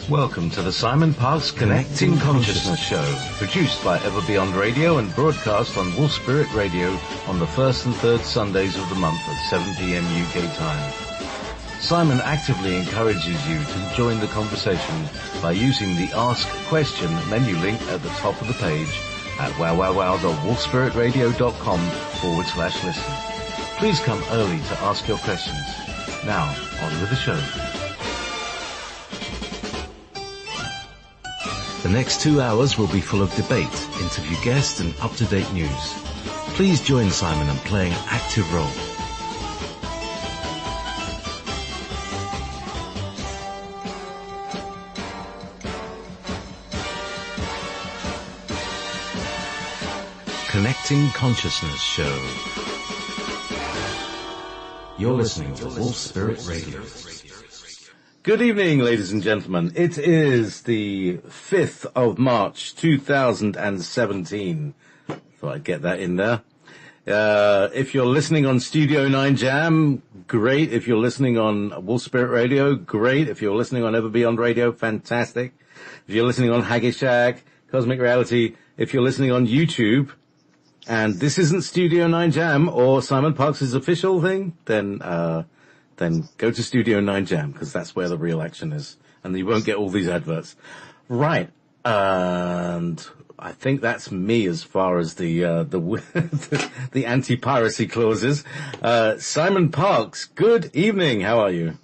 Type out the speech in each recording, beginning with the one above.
Welcome to the Simon Parkes Connecting Consciousness Show, produced by Ever Beyond Radio and broadcast on Wolf Spirit Radio on the first and third Sundays of the month at 7 p.m. UK time. Simon actively encourages you to join the conversation by using the Ask Question menu link at the top of the page at wowwowwowwolfspiritradio.com/listen. Please come early to ask your questions. Now, on with the show. The next 2 hours will be full of debate, interview guests and up-to-date news. Please join Simon in playing an active role. Connecting Consciousness Show. You're listening to Wolf Spirit Radio. Good evening, ladies and gentlemen. It is the 5th of March, 2017. Thought I'd get that in there. If you're listening on Studio 9 Jam, great. If you're listening on Wolf Spirit Radio, great. If you're listening on Ever Beyond Radio, fantastic. If you're listening on Haggish Shack, Cosmic Reality, if you're listening on YouTube, and this isn't Studio 9 Jam or Simon Parkes' official thing, then go to Studio 9 Jam, because that's where the real action is, and you won't get all these adverts. Right, and I think that's me as far as the anti-piracy clauses. Simon Parkes, good evening, how are you?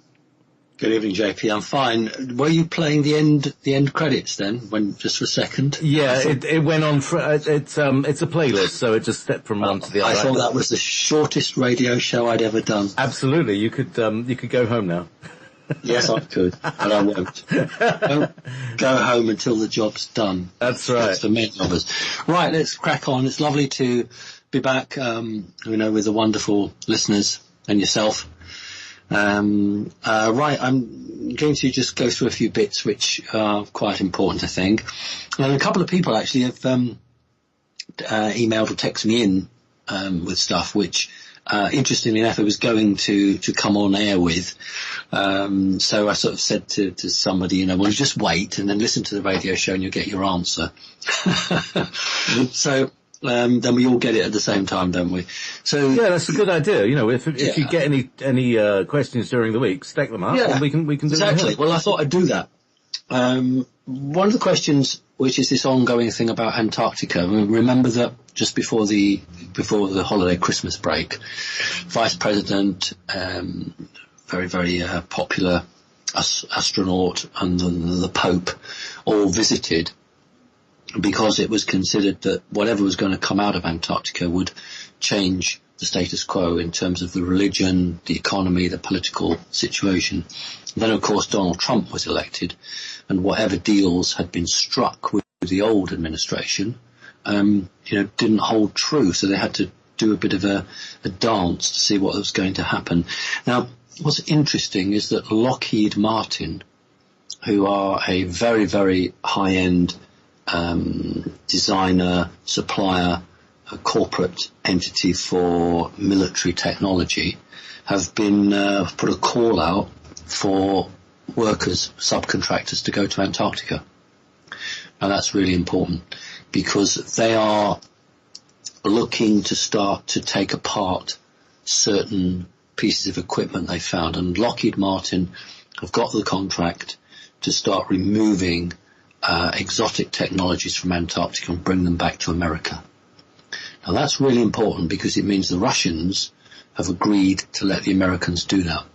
Good evening, JP. I'm fine. Were you playing the end credits then, just for a second? Yeah, it went on for, it's a playlist, so it just stepped from one to the other. I thought that was the shortest radio show I'd ever done. Absolutely. You could go home now. Yes, I could, and I won't. Don't go home until the job's done. That's right. That's for many of us. Right, let's crack on. It's lovely to be back, with the wonderful listeners and yourself. Right, I'm going to just go through a few bits which are quite important, I think. And a couple of people actually have emailed or texted me in with stuff which, interestingly enough, I was going to come on air with. So I sort of said to somebody, well, just wait and then listen to the radio show and you'll get your answer. So then we all get it at the same time, don't we? So yeah, that's a good idea. If you get any questions during the week, stack them up, and we can do exactly. Well, I thought I'd do that. One of the questions, which is this ongoing thing about Antarctica. Remember that just before the holiday Christmas break, Vice President, very very popular astronaut, and the Pope all visited, because it was considered that whatever was going to come out of Antarctica would change the status quo in terms of the religion, the economy, the political situation. And then, of course, Donald Trump was elected, and whatever deals had been struck with the old administration, didn't hold true. So they had to do a bit of a dance to see what was going to happen. Now, what's interesting is that Lockheed Martin, who are a very, very high-end designer, supplier, a corporate entity for military technology, have been put a call out for workers, subcontractors, to go to Antarctica. Now that's really important, because they are looking to start to take apart certain pieces of equipment they found, and Lockheed Martin have got the contract to start removing exotic technologies from Antarctica and bring them back to America. Now that's really important, because it means the Russians have agreed to let the Americans do that.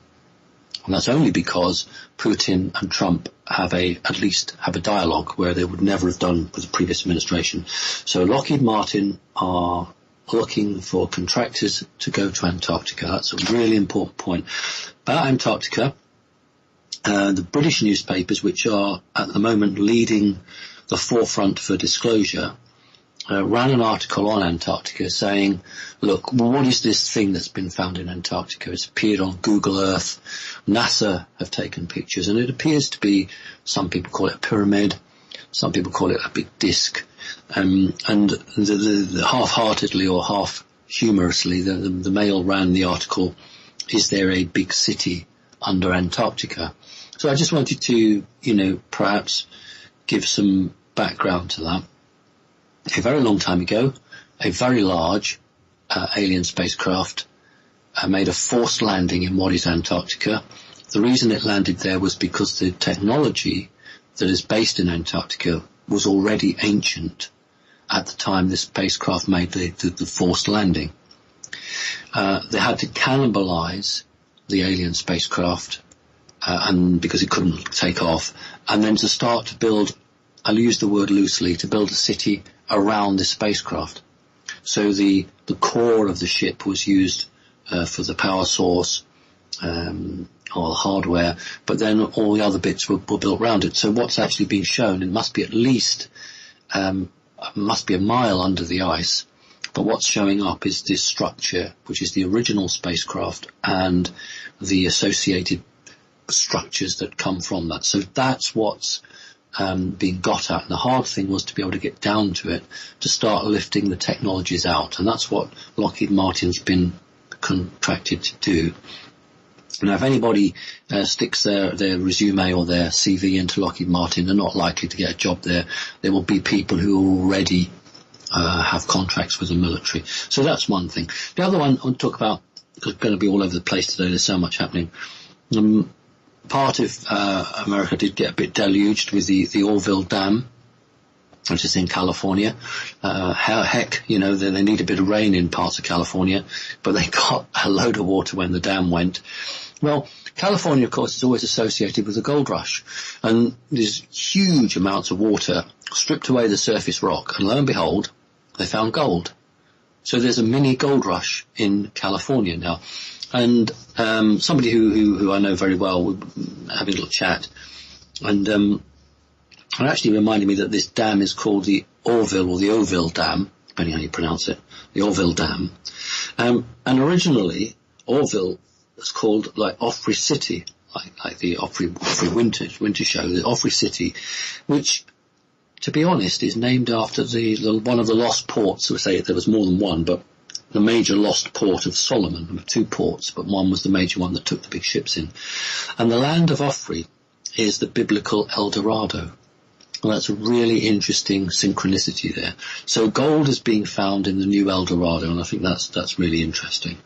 And that's only because Putin and Trump at least have a dialogue where they would never have done with the previous administration. So Lockheed Martin are looking for contractors to go to Antarctica. That's a really important point. About Antarctica, the British newspapers, which are at the moment leading the forefront for disclosure, ran an article on Antarctica saying, look, what is this thing that's been found in Antarctica? It's appeared on Google Earth. NASA have taken pictures, and it appears to be, some people call it a pyramid, some people call it a big disc. And the half-heartedly or half-humorously, the Mail ran the article, is there a big city under Antarctica? So I just wanted to, perhaps give some background to that. A very long time ago, a very large alien spacecraft made a forced landing in what is Antarctica. The reason it landed there was because the technology that is based in Antarctica was already ancient at the time this spacecraft made the forced landing. They had to cannibalize the alien spacecraft, and because it couldn't take off, and then to start to build, I'll use the word loosely, to build a city around this spacecraft. So the core of the ship was used for the power source, or the hardware, but then all the other bits were built around it. So what's actually being shown, it must be at least, must be a mile under the ice, but what's showing up is this structure, which is the original spacecraft and the associated structures that come from that. So that's what's being got at. And the hard thing was to be able to get down to it, to start lifting the technologies out. And that's what Lockheed Martin's been contracted to do. Now, if anybody sticks their resume or their CV into Lockheed Martin, they're not likely to get a job there. There will be people who already have contracts with the military. So that's one thing. The other one I want to talk about, because it's going to be all over the place today, there's so much happening. Part of America did get a bit deluged with the Orville Dam, which is in California. They need a bit of rain in parts of California, but they got a load of water when the dam went. Well, California, of course, is always associated with the gold rush, and there's huge amounts of water stripped away the surface rock, and lo and behold, they found gold. So there's a mini gold rush in California now. And somebody who I know very well, we're having a little chat, and it actually reminded me that this dam is called the Orville or the Oville Dam, depending on how you pronounce it, the Orville Dam. And originally, Orville was called like Opry City, like the Opry Winter Show, the Opry City, which, to be honest, is named after one of the lost ports. We say there was more than one, but the major lost port of Solomon. There were two ports, but one was the major one that took the big ships in. And the land of Opry is the biblical El Dorado. Well, that's a really interesting synchronicity there. So gold is being found in the new El Dorado, and I think that's really interesting.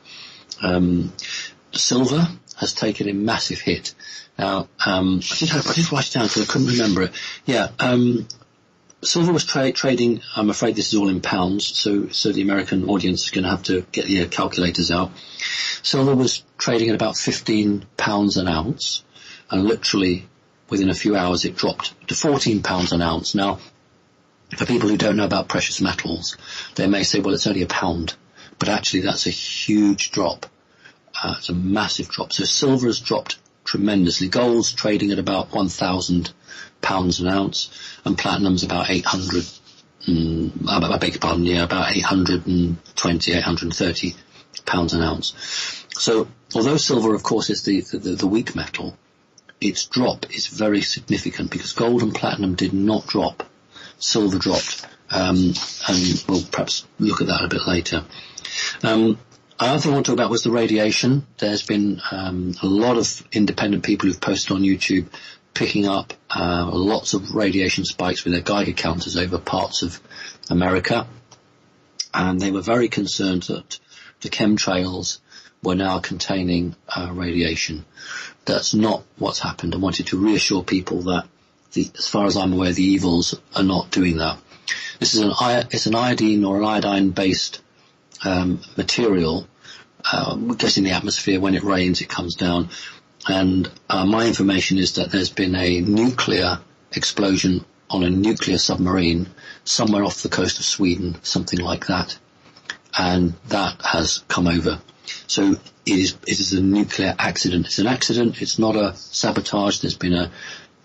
Silver has taken a massive hit. Now, I did write it down because I couldn't remember it. Yeah, silver was trading, I'm afraid this is all in pounds, so the American audience is going to have to get the calculators out. Silver was trading at about £15 an ounce, and literally within a few hours it dropped to £14 an ounce. Now, for people who don't know about precious metals, they may say, well, it's only £1, but actually that's a huge drop. It's a massive drop. So silver has dropped tremendously. Gold's trading at about £1,000 an ounce, and platinum's about 800. I beg your pardon, yeah, about 820, 830 pounds an ounce. So, although silver, of course, is the weak metal, its drop is very significant because gold and platinum did not drop. Silver dropped, and we'll perhaps look at that a bit later. Another thing I want to talk about was the radiation. There's been a lot of independent people who've posted on YouTube picking up lots of radiation spikes with their Geiger counters over parts of America, and they were very concerned that the chemtrails were now containing radiation. That's not what's happened. I wanted to reassure people that, as far as I'm aware, the evils are not doing that. This is an iodine or an iodine-based material. It goes in the atmosphere. When it rains, it comes down. And my information is that there's been a nuclear explosion on a nuclear submarine somewhere off the coast of Sweden, something like that. And that has come over. So it is a nuclear accident. It's an accident. It's not a sabotage. There's been an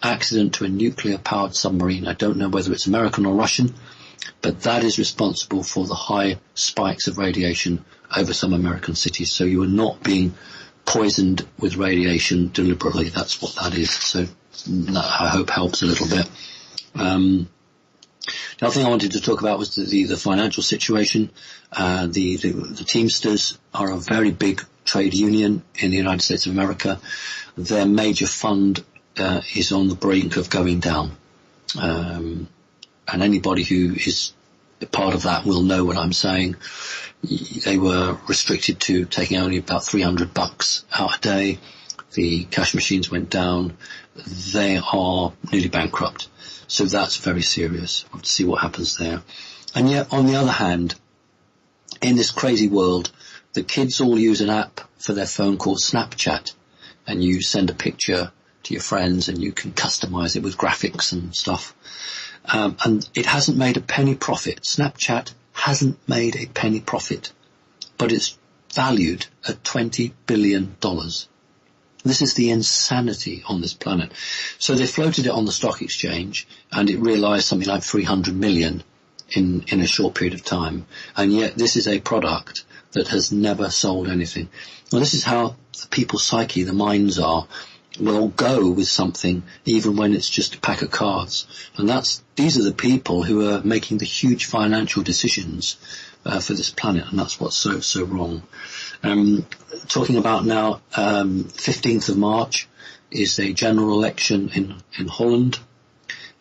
accident to a nuclear-powered submarine. I don't know whether it's American or Russian, but that is responsible for the high spikes of radiation over some American cities. So you are not being poisoned with radiation deliberately. That's what that is. So that, I hope, helps a little bit. The other thing I wanted to talk about was the financial situation. The Teamsters are a very big trade union in the United States of America. Their major fund is on the brink of going down. And anybody who is part of that will know what I'm saying. They were restricted to taking only about $300 out a day. The cash machines went down. They are nearly bankrupt. So that's very serious. We'll have to see what happens there. And yet, on the other hand, in this crazy world, the kids all use an app for their phone called Snapchat. And you send a picture to your friends and you can customize it with graphics and stuff. And it hasn't made a penny profit. Snapchat hasn't made a penny profit, but it's valued at $20 billion. This is the insanity on this planet. So they floated it on the stock exchange and it realized something like 300 million in a short period of time. And yet this is a product that has never sold anything. Well, this is how the people's psyche, the minds are, will go with something even when it's just a pack of cards. And these are the people who are making the huge financial decisions for this planet, and that's what's so wrong. Talking about now, 15th of March is a general election in Holland.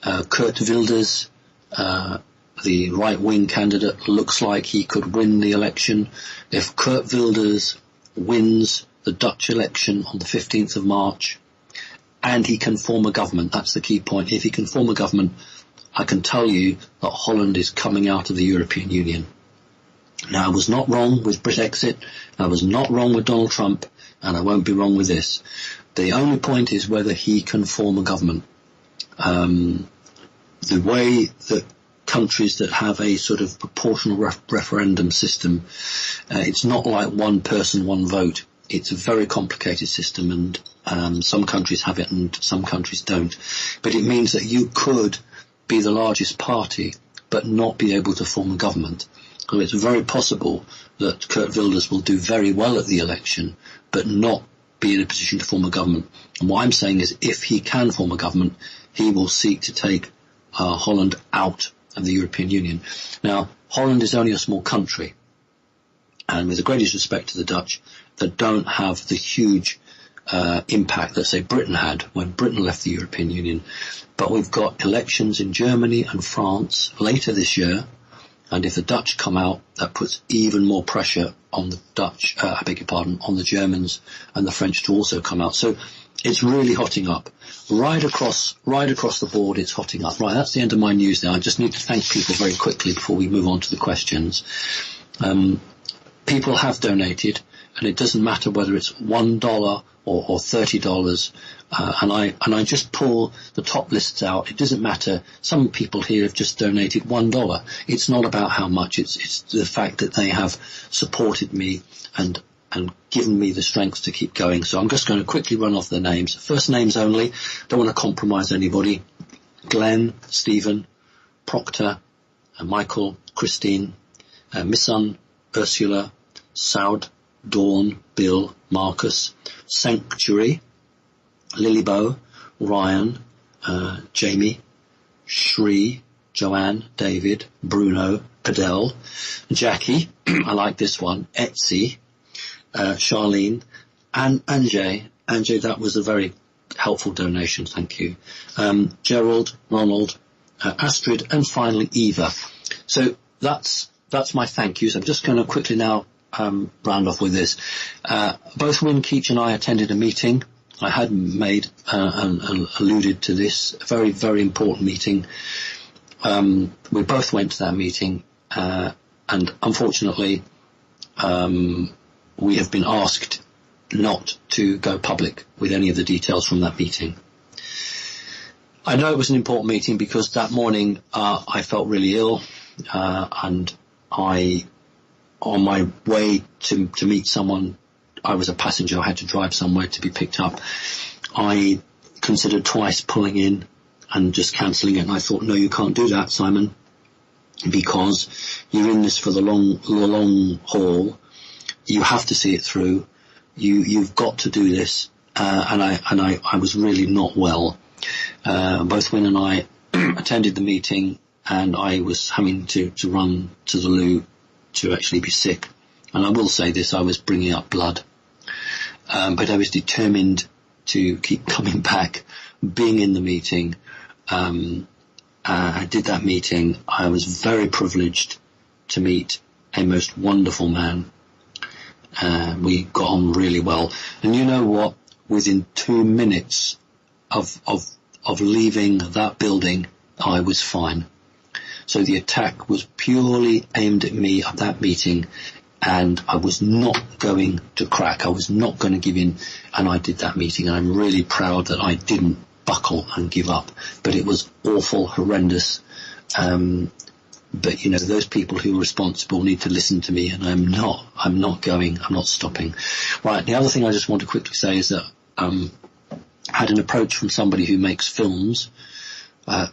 Kurt Wilders, the right-wing candidate, looks like he could win the election. If Kurt Wilders wins the Dutch election on the 15th of March, and he can form a government, that's the key point. If he can form a government, I can tell you that Holland is coming out of the European Union. Now, I was not wrong with Brexit, I was not wrong with Donald Trump, and I won't be wrong with this. The only point is whether he can form a government. The way that countries that have a sort of proportional referendum system, it's not like one person, one vote. It's a very complicated system, and some countries have it and some countries don't. But it means that you could be the largest party but not be able to form a government. So it's very possible that Kurt Wilders will do very well at the election but not be in a position to form a government. And what I'm saying is if he can form a government, he will seek to take Holland out of the European Union. Now, Holland is only a small country, and with the greatest respect to the Dutch, that don't have the huge impact that, say, Britain had when Britain left the European Union. But we've got elections in Germany and France later this year, and if the Dutch come out, that puts even more pressure on the Dutch, on the Germans and the French to also come out. So it's really hotting up. Right across the board, it's hotting up. Right, that's the end of my news now. I just need to thank people very quickly before we move on to the questions. People have donated, and it doesn't matter whether it's $1 or $30. And I just pull the top lists out. It doesn't matter. Some people here have just donated $1. It's not about how much. It's the fact that they have supported me and given me the strength to keep going. So I'm just going to quickly run off the names. First names only. Don't want to compromise anybody. Glenn, Stephen, Proctor, Michael, Christine, Missun, Ursula, Saud, Dawn, Bill, Marcus, Sanctuary, Lilybo, Ryan, Jamie, Shri, Joanne, David, Bruno, Padel, Jackie, I like this one, Etsy, Charlene, and Anjay. Anjay, that was a very helpful donation, thank you. Gerald, Ronald, Astrid, and finally Eva. So that's my thank yous. I'm just going to quickly now round off with this. Both Win Keach and I attended a meeting. I had made and alluded to this, a very, very important meeting. We both went to that meeting, and unfortunately, we have been asked not to go public with any of the details from that meeting. I know it was an important meeting because that morning I felt really ill, and on my way to meet someone, I was a passenger, I had to drive somewhere to be picked up. I considered twice pulling in and just cancelling it, and I thought, no, you can't do that, Simon, because you're in this for the long haul. You have to see it through. You've got to do this. And I was really not well. Both Win and I attended the meeting, and I was having to run to the loo to actually be sick. And I will say this, I was bringing up blood. But I was determined to keep coming back being in the meeting. I did that meeting. I was very privileged to meet a most wonderful man. We got on really well. And you know what? Within 2 minutes of leaving that building, I was fine. So the attack was purely aimed at me at that meeting, and I was not going to crack. I was not going to give in, and I did that meeting. And I'm really proud that I didn't buckle and give up. But it was awful, horrendous. But you know, those people who are responsible need to listen to me, and I'm not stopping. Right, the other thing I just want to quickly say is that I had an approach from somebody who makes films.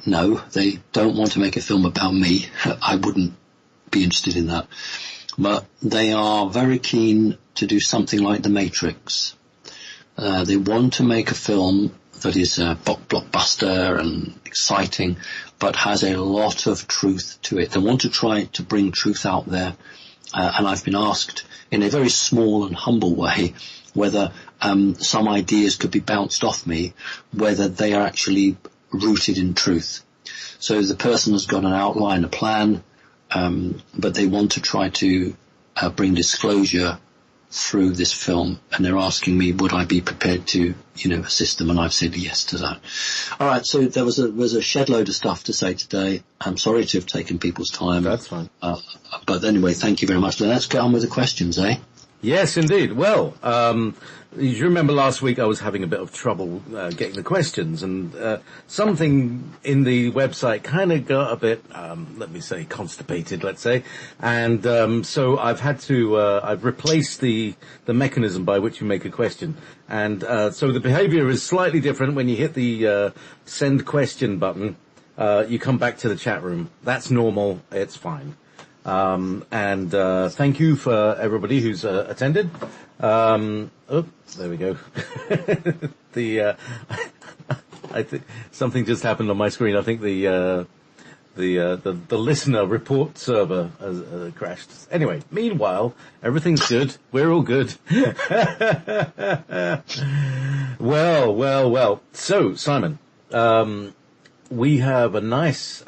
No, they don't want to make a film about me. I wouldn't be interested in that. But they are very keen to do something like The Matrix. They want to make a film that is a blockbuster and exciting, but has a lot of truth to it. They want to try to bring truth out there. And I've been asked in a very small and humble way whether some ideas could be bounced off me, whether they are actually rooted in truth. So the person has got an outline, a plan, but they want to try to bring disclosure through this film, and they're asking me would I be prepared to, assist them, and I've said yes to that. All right, so there was a shed load of stuff to say today. I'm sorry to have taken people's time. That's fine. But anyway, thank you very much. Now let's get on with the questions, eh? Yes, indeed. Well, you remember last week I was having a bit of trouble getting the questions, and something in the website kind of got a bit, let me say, constipated, let's say. And so I've had to, I've replaced the mechanism by which you make a question. And so the behavior is slightly different when you hit the send question button. You come back to the chat room. That's normal. It's fine. And thank you for everybody who's attended. There we go. I think something just happened on my screen. I think the listener report server has crashed. Anyway, meanwhile, everything's good. We're all good. Well. So, Simon, we have a nice,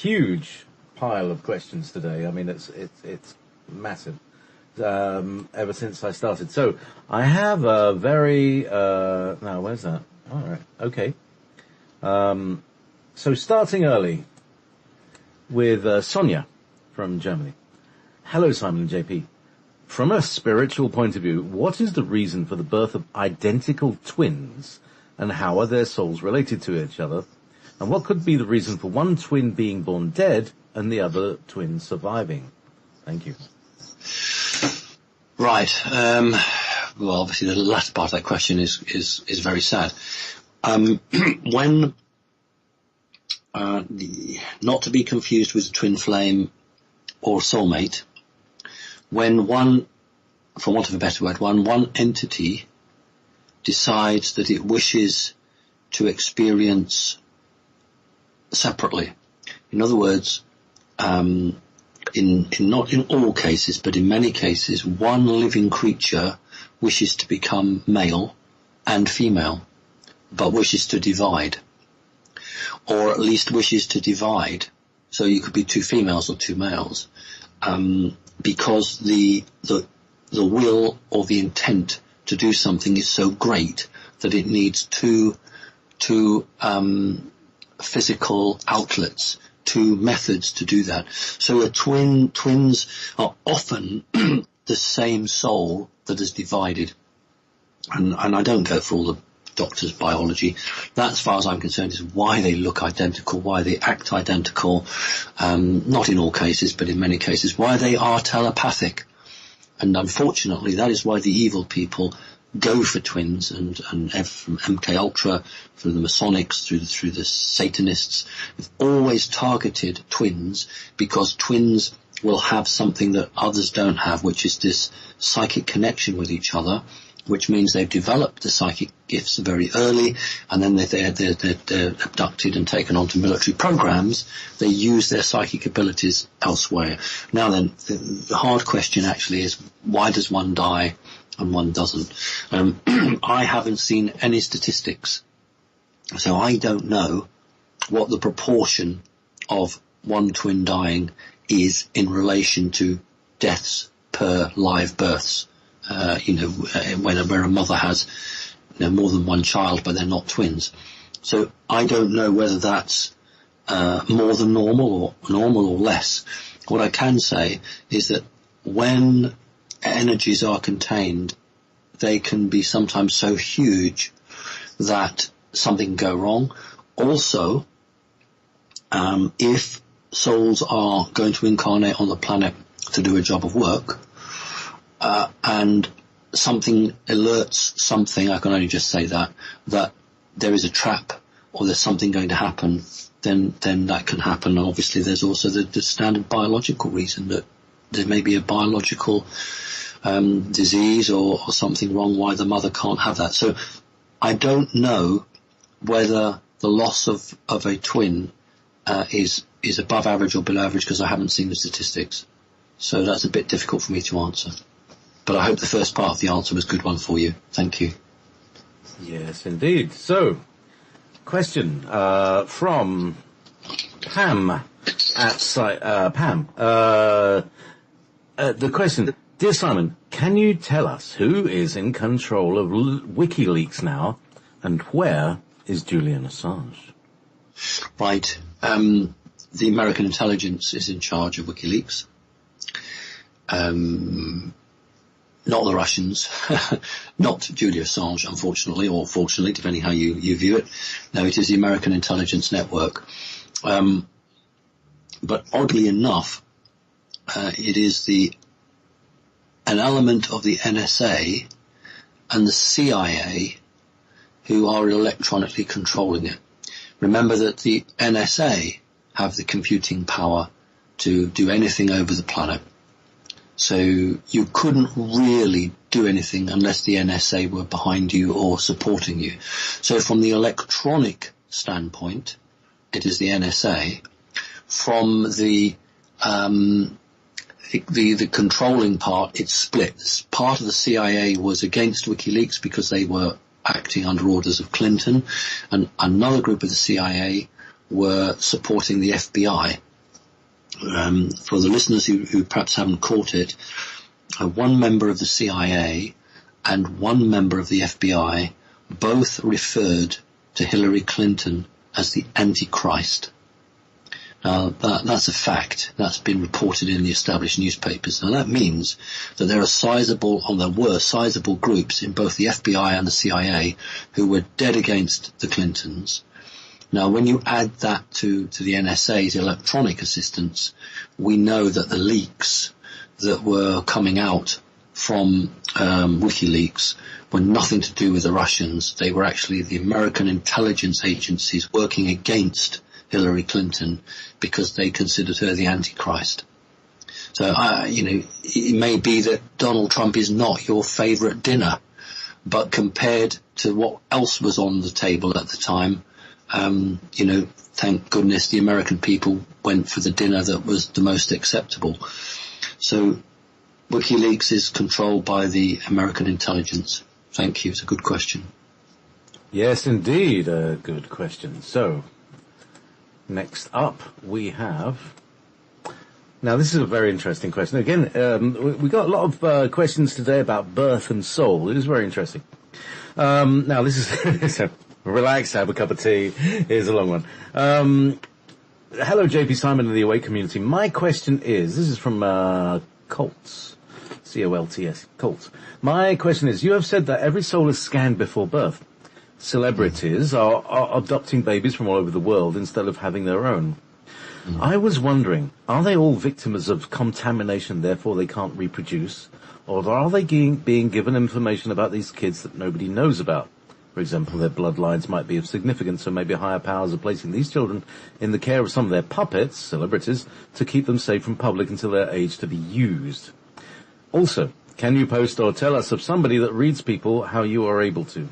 huge pile of questions today. I mean, it's massive. Ever since I started. So I have a very, now where's that? All right. Okay. So starting early with, Sonia from Germany. Hello, Simon and JP. From a spiritual point of view, what is the reason for the birth of identical twins, and how are their souls related to each other? And what could be the reason for one twin being born dead and the other twin surviving? Thank you. Right. Well, obviously the last part of that question is very sad. When, not to be confused with twin flame or soulmate, when one, for want of a better word, one entity decides that it wishes to experience separately. In other words, in not in all cases, but in many cases, one living creature wishes to become male and female, but wishes to divide, or at least wishes to divide. So you could be two females or two males, because the will or the intent to do something is so great that it needs two physical outlets, two methods to do that. So twins are often the same soul that is divided. And I don't go for all the doctor's biology. That, as far as I'm concerned, is why they look identical, why they act identical, not in all cases, but in many cases, why they are telepathic. And unfortunately, that is why the evil people go for twins, and from MK Ultra, through the Masonics, through the Satanists, have always targeted twins, because twins will have something that others don't have, which is this psychic connection with each other, which means they've developed the psychic gifts very early, and then they're abducted and taken onto military programs. They use their psychic abilities elsewhere. Now then, the hard question actually is, why does one die and one doesn't? I haven't seen any statistics So I don't know what the proportion of one twin dying is in relation to deaths per live births. Where a mother has more than one child, but they're not twins. So I don't know whether that's more than normal or less. What I can say is that when energies are contained, they can be sometimes so huge that something can go wrong. Also, if souls are going to incarnate on the planet to do a job of work, and something alerts something, I can only just say that there is a trap or there's something going to happen, then that can happen. And obviously there's also the standard biological reason that there may be a biological disease or something wrong why the mother can't have that. So I don't know whether the loss of a twin is above average or below average because I haven't seen the statistics. So that's a bit difficult for me to answer. But I hope the first part of the answer was a good one for you. Thank you. Yes, indeed. So, question from Pam at Pam. The question, dear Simon, can you tell us who is in control of WikiLeaks now, and where is Julian Assange? Right. The American intelligence is in charge of WikiLeaks. Not the Russians, not Julian Assange, unfortunately, or fortunately, depending how you view it. No, it is the American intelligence network. But oddly enough, it is an element of the NSA and the CIA who are electronically controlling it. Remember that the NSA have the computing power to do anything over the planet. So you couldn't really do anything unless the NSA were behind you or supporting you. So from the electronic standpoint, it is the NSA. From the controlling part, it's split. Part of the CIA was against WikiLeaks because they were acting under orders of Clinton, and another group of the CIA were supporting the FBI. For the listeners who perhaps haven't caught it, one member of the CIA and one member of the FBI both referred to Hillary Clinton as the Antichrist. Now, that's a fact. That's been reported in the established newspapers. Now, that means that there were sizable groups in both the FBI and the CIA who were dead against the Clintons. Now, when you add that to the NSA's electronic assistance, we know that the leaks that were coming out from WikiLeaks were nothing to do with the Russians. They were actually the American intelligence agencies working against Hillary Clinton because they considered her the Antichrist. So, it may be that Donald Trump is not your favorite dinner, but compared to what else was on the table at the time, thank goodness the American people went for the dinner that was the most acceptable. So WikiLeaks is controlled by the American intelligence. Thank you. It's a good question. Yes, indeed, a good question. So, next up we have... Now, this is a very interesting question. Again, we got a lot of questions today about birth and soul. It is very interesting. Now, this is... Relax, have a cup of tea. Here's a long one. Hello, JP Simon and the Awake community. My question is, this is from Colts, C-O-L-T-S, Colts. My question is, you have said that every soul is scanned before birth. Celebrities are adopting babies from all over the world instead of having their own. I was wondering, are they all victims of contamination, therefore they can't reproduce? Or are they being given information about these kids that nobody knows about? For example, their bloodlines might be of significance, so maybe higher powers are placing these children in the care of some of their puppets, celebrities, to keep them safe from public until they're aged to be used. Also, can you post or tell us of somebody that reads people how you are able to?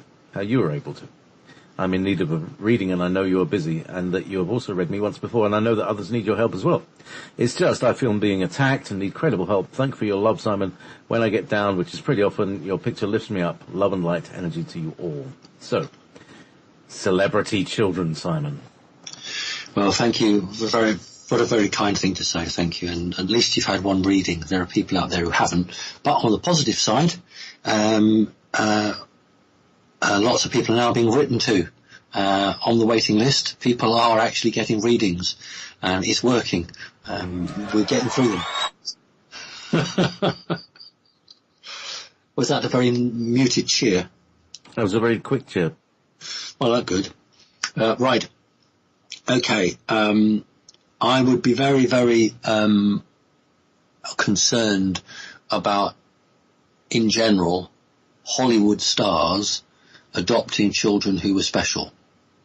I'm in need of a reading, and I know you are busy, and that you have also read me once before, and I know that others need your help as well. It's just I feel I'm being attacked and need credible help. Thank you for your love, Simon. When I get down, which is pretty often, your picture lifts me up. Love and light energy to you all. So, celebrity children, Simon? Well, thank you. What a very kind thing to say, thank you. And at least you've had one reading. There are people out there who haven't. But on the positive side, lots of people are now being written to on the waiting list. People are actually getting readings, and it's working. We're getting through them. Was that a very muted cheer? That was a very quick cheer. Well, that's good. Right. Okay. I would be very, very concerned about, in general, Hollywood stars adopting children who were special.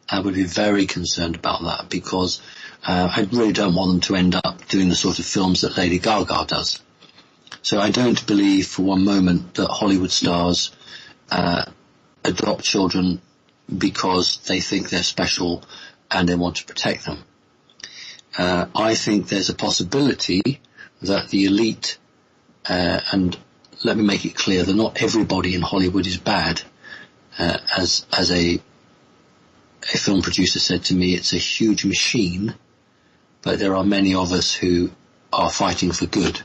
I would be very concerned about that, because I really don't want them to end up doing the sort of films that Lady Gaga does. So I don't believe for one moment that Hollywood stars adopt children because they think they're special and they want to protect them. I think there's a possibility that the elite, and let me make it clear that not everybody in Hollywood is bad. As a film producer said to me, it's a huge machine, but there are many of us who are fighting for good.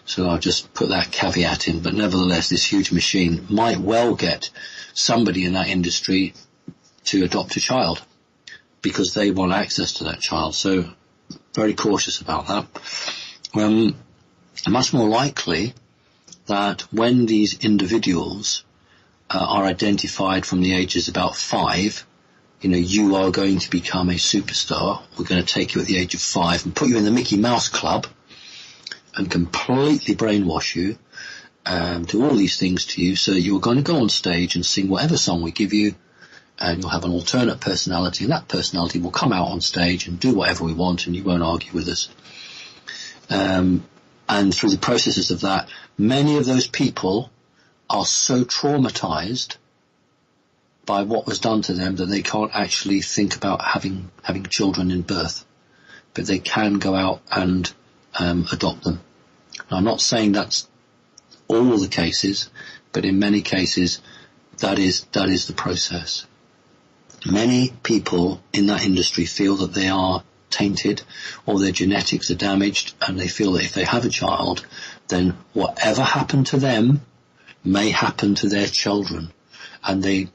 So I'll just put that caveat in. But nevertheless, this huge machine might well get somebody in that industry to adopt a child because they want access to that child. So very cautious about that. Much more likely that when these individuals are identified from the ages about 5, you are going to become a superstar. We're going to take you at the age of 5 and put you in the Mickey Mouse Club and completely brainwash you, do all these things to you, so you're going to go on stage and sing whatever song we give you, and you'll have an alternate personality, and that personality will come out on stage and do whatever we want, and you won't argue with us. And through the processes of that, many of those people are so traumatized by what was done to them that they can't actually think about having children in birth, but they can go out and adopt them. Now, I'm not saying that's all the cases, but in many cases that is the process. Many people in that industry feel that they are tainted or their genetics are damaged, and they feel that if they have a child, then whatever happened to them may happen to their children, and they,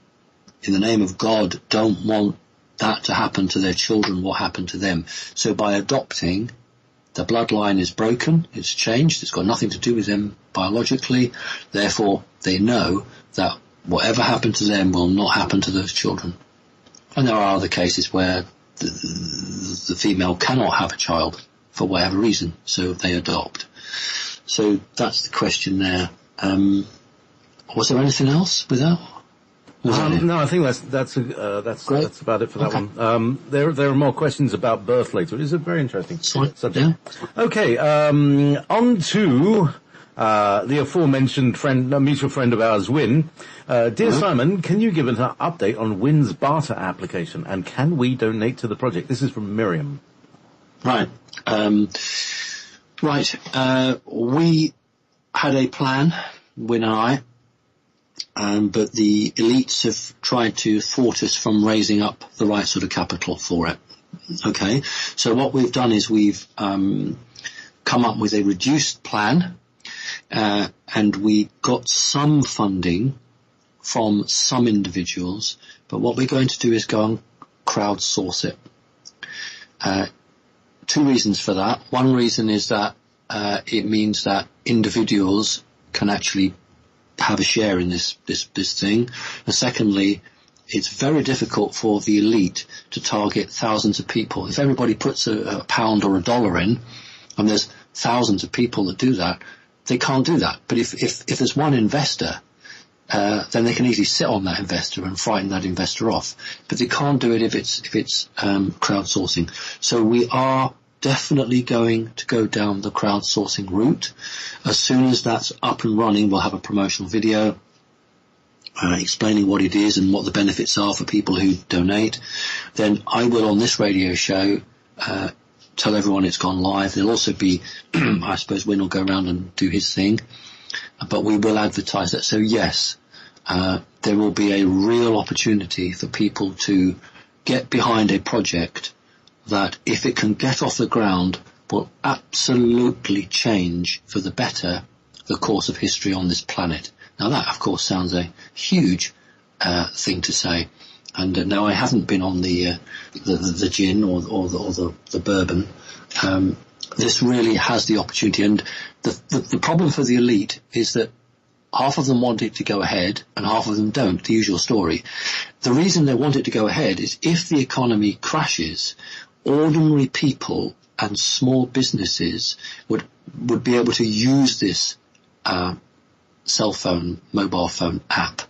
in the name of God, don't want that to happen to their children, what happened to them. So by adopting, the bloodline is broken, it's changed, it's got nothing to do with them biologically, therefore they know that whatever happened to them will not happen to those children. And there are other cases where the female cannot have a child for whatever reason, so they adopt. So that's the question there. Was there anything else with that? No, I think that's about it for that one. There are more questions about birth later. It's a very interesting subject. Yeah. Okay, on to the aforementioned mutual friend of ours, Win. Dear Simon, can you give us an update on Win's barter application, and can we donate to the project? This is from Miriam. Right. We had a plan, Win and I, but the elites have tried to thwart us from raising up the right sort of capital for it. Okay, so what we've done is we've come up with a reduced plan, and we got some funding from some individuals, but what we're going to do is go and crowdsource it. Two reasons for that. One reason is that it means that individuals can actually have a share in this thing. And secondly, it's very difficult for the elite to target thousands of people. If everybody puts a pound or a dollar in, and there's thousands of people that do that, they can't do that. But if there's one investor, then they can easily sit on that investor and frighten that investor off. But they can't do it if it's crowdsourcing. So we are definitely going to go down the crowdsourcing route. As soon as that's up and running, we'll have a promotional video explaining what it is and what the benefits are for people who donate. Then I will, on this radio show, tell everyone it's gone live. There'll also be, I suppose Win will go around and do his thing, but we will advertise that. So yes, there will be a real opportunity for people to get behind a project that, if it can get off the ground, will absolutely change for the better the course of history on this planet. Now that, of course, sounds a huge thing to say. And no, I haven't been on the gin or the bourbon. This really has the opportunity, and the problem for the elite is that half of them want it to go ahead and half of them don't, the usual story. The reason they want it to go ahead is if the economy crashes, ordinary people and small businesses would be able to use this cell phone, mobile phone app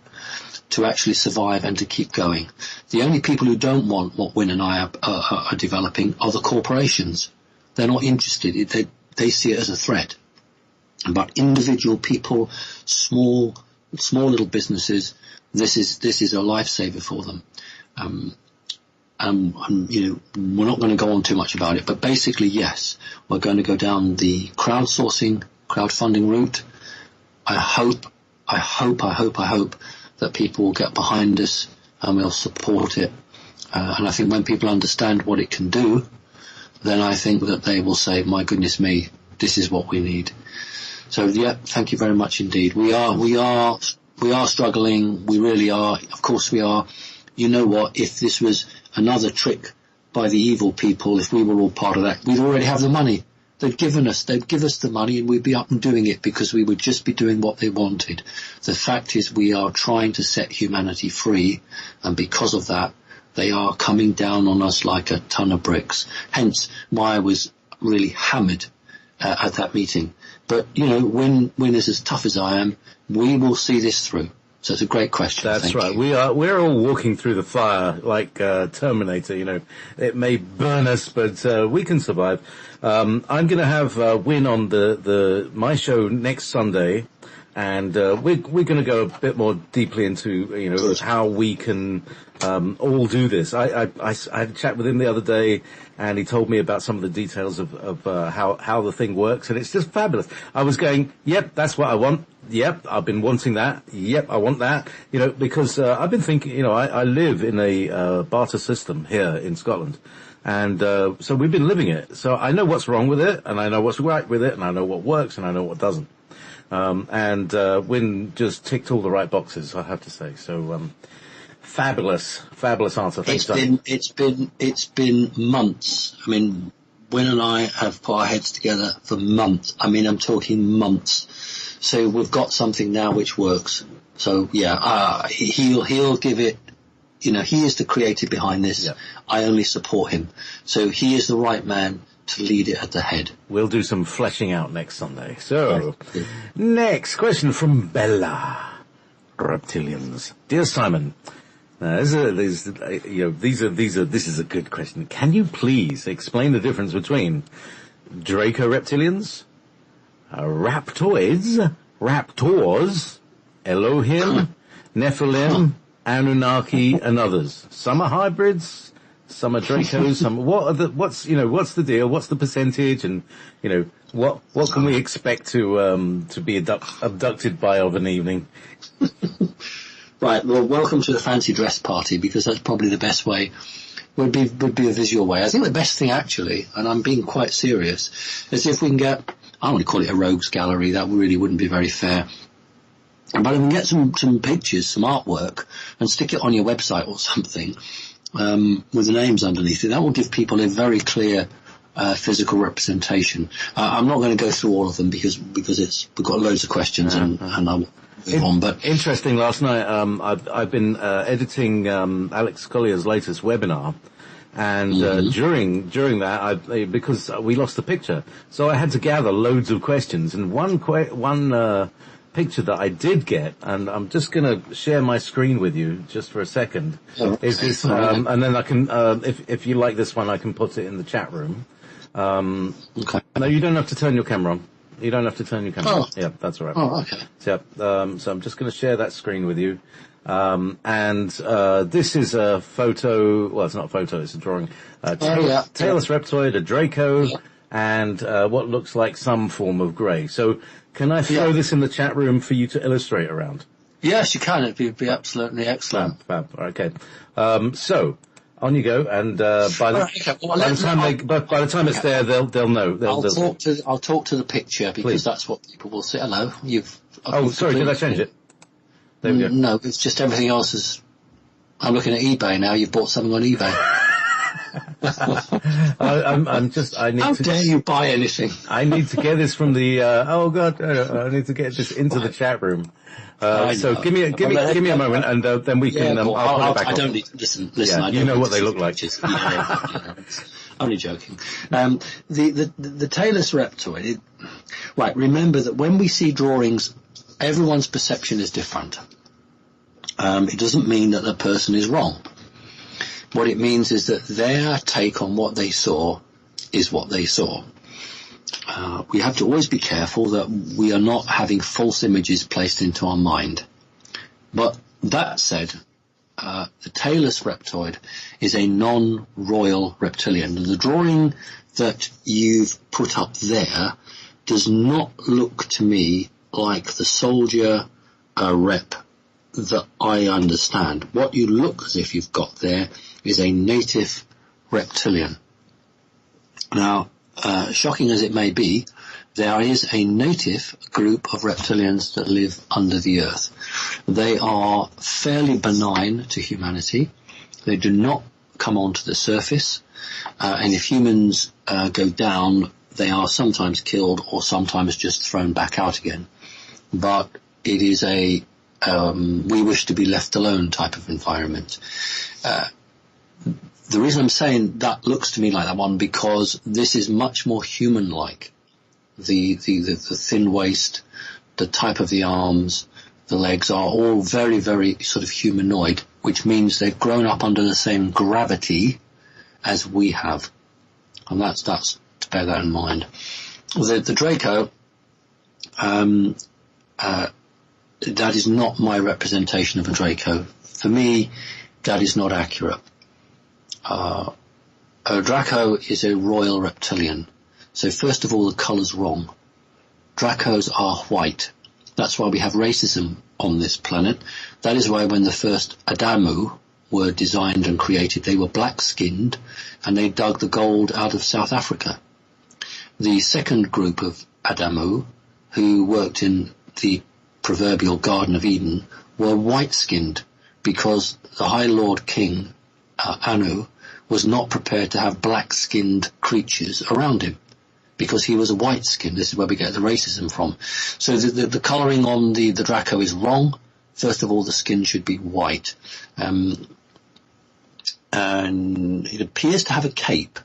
to actually survive and to keep going. The only people who don't want what Win and I are developing are the corporations. They're not interested. They see it as a threat. But individual people, small little businesses, this is a lifesaver for them. We're not going to go on too much about it, but basically, yes, we're going to go down the crowdfunding route. I hope that people will get behind us and will support it. And I think when people understand what it can do, then I think that they will say, my goodness me, this is what we need. So yeah, thank you very much indeed. We are struggling. We really are. Of course we are. You know what? If this was another trick by the evil people, if we were all part of that, we'd already have the money. They'd give us the money and we'd be up and doing it because we would just be doing what they wanted. The fact is we are trying to set humanity free, and because of that, they are coming down on us like a ton of bricks. Hence why I was really hammered at that meeting. But, Win is as tough as I am. We will see this through. So it's a great question. That's right. You. We're all walking through the fire like Terminator. It may burn us, but we can survive. I'm going to have Win on my show next Sunday, and we're going to go a bit more deeply into how we can all do this. I had a chat with him the other day, and he told me about some of the details of how the thing works, and it's just fabulous. I was going, yep, that's what I want. Yep, I've been wanting that. Yep, I want that. Because I've been thinking, I live in a barter system here in Scotland. And so we've been living it. So I know what's wrong with it, and I know what's right with it, and I know what works, and I know what doesn't. Win just ticked all the right boxes, I have to say. So fabulous answer. Thanks, it's been months. I mean, Win and I have put our heads together for months. I mean, I'm talking months. So we've got something now which works. So yeah, he'll give it. He is the creator behind this. Yeah. I only support him. So he is the right man to lead it at the head. We'll do some fleshing out next Sunday. So, next question from Bella. Reptilians. Dear Simon, this is a good question. Can you please explain the difference between Draco reptilians, raptoids, raptors, Elohim, Nephilim, Anunnaki, and others? Some are hybrids, some are Dracos, what's the deal? What's the percentage? And, what can we expect to be abducted by of an evening? Right. Well, welcome to the fancy dress party, because that's probably the best way. Would be a visual way. I think the best thing actually, and I'm being quite serious, is if we can get, I don't want to call it a rogues gallery, that really wouldn't be very fair. But if we can get some pictures, some artwork, and stick it on your website or something, with the names underneath it, that will give people a very clear physical representation. I'm not going to go through all of them because we've got loads of questions and I'll move on. But interesting. Last night, I've been editing Alex Collier's latest webinar, and during that, because we lost the picture, so I had to gather loads of questions. And one picture that I did get, and I'm just going to share my screen with you just for a second, is this, and then I can, if you like this one, I can put it in the chat room. Okay. No, you don't have to turn your camera on. You don't have to turn your camera on. Yeah, that's all right. Oh, okay. So I'm just going to share that screen with you. This is a photo, well, it's not a photo, it's a drawing. Tailless reptoid, a Draco, and what looks like some form of grey. So can I throw this in the chat room for you to illustrate around? Yes, you can. It'd be absolutely excellent. Fab. Okay. So on you go, and by the time it's there, they'll know. I'll talk to the picture because Please. That's what people will say. Hello, sorry, did I change it? There we go. No, it's just everything else is. I'm looking at eBay now. You've bought something on eBay. How dare you buy anything? I need to get this from the. I need to get this into the chat room. So give me a moment, and then we can. I'll put it back I on. don't need to listen. Yeah, I you know what they look like. Only joking. The Talus reptoid. Right. Remember that when we see drawings, everyone's perception is different. It doesn't mean that the person is wrong. What it means is that their take on what they saw is what they saw. We have to always be careful that we are not having false images placed into our mind. But that said, the Talus reptoid is a non-royal reptilian. And the drawing that you've put up there does not look to me like the soldier rep that I understand. What you look as if you've got there is a native reptilian. Now, shocking as it may be, there is a native group of reptilians that live under the earth. They are fairly benign to humanity. They do not come onto the surface, and if humans go down, they are sometimes killed or sometimes just thrown back out again. But it is a we wish to be left alone type of environment. The reason I'm saying that looks to me like that one, because this is much more human-like. The thin waist, the type of the arms, the legs are all very, very sort of humanoid, which means they've grown up under the same gravity as we have. And that's to bear that in mind. The Draco, that is not my representation of a Draco. For me, that is not accurate. A Draco is a royal reptilian. So first of all, the colour's wrong. Dracos are white. That's why we have racism on this planet. That is why when the first Adamu were designed and created, they were black-skinned and they dug the gold out of South Africa. The second group of Adamu, who worked in the proverbial Garden of Eden, were white-skinned because the High Lord King, Anu, was not prepared to have black-skinned creatures around him because he was a white-skinned. This is where we get the racism from. So the colouring on the Draco is wrong. First of all, the skin should be white. And it appears to have a cape.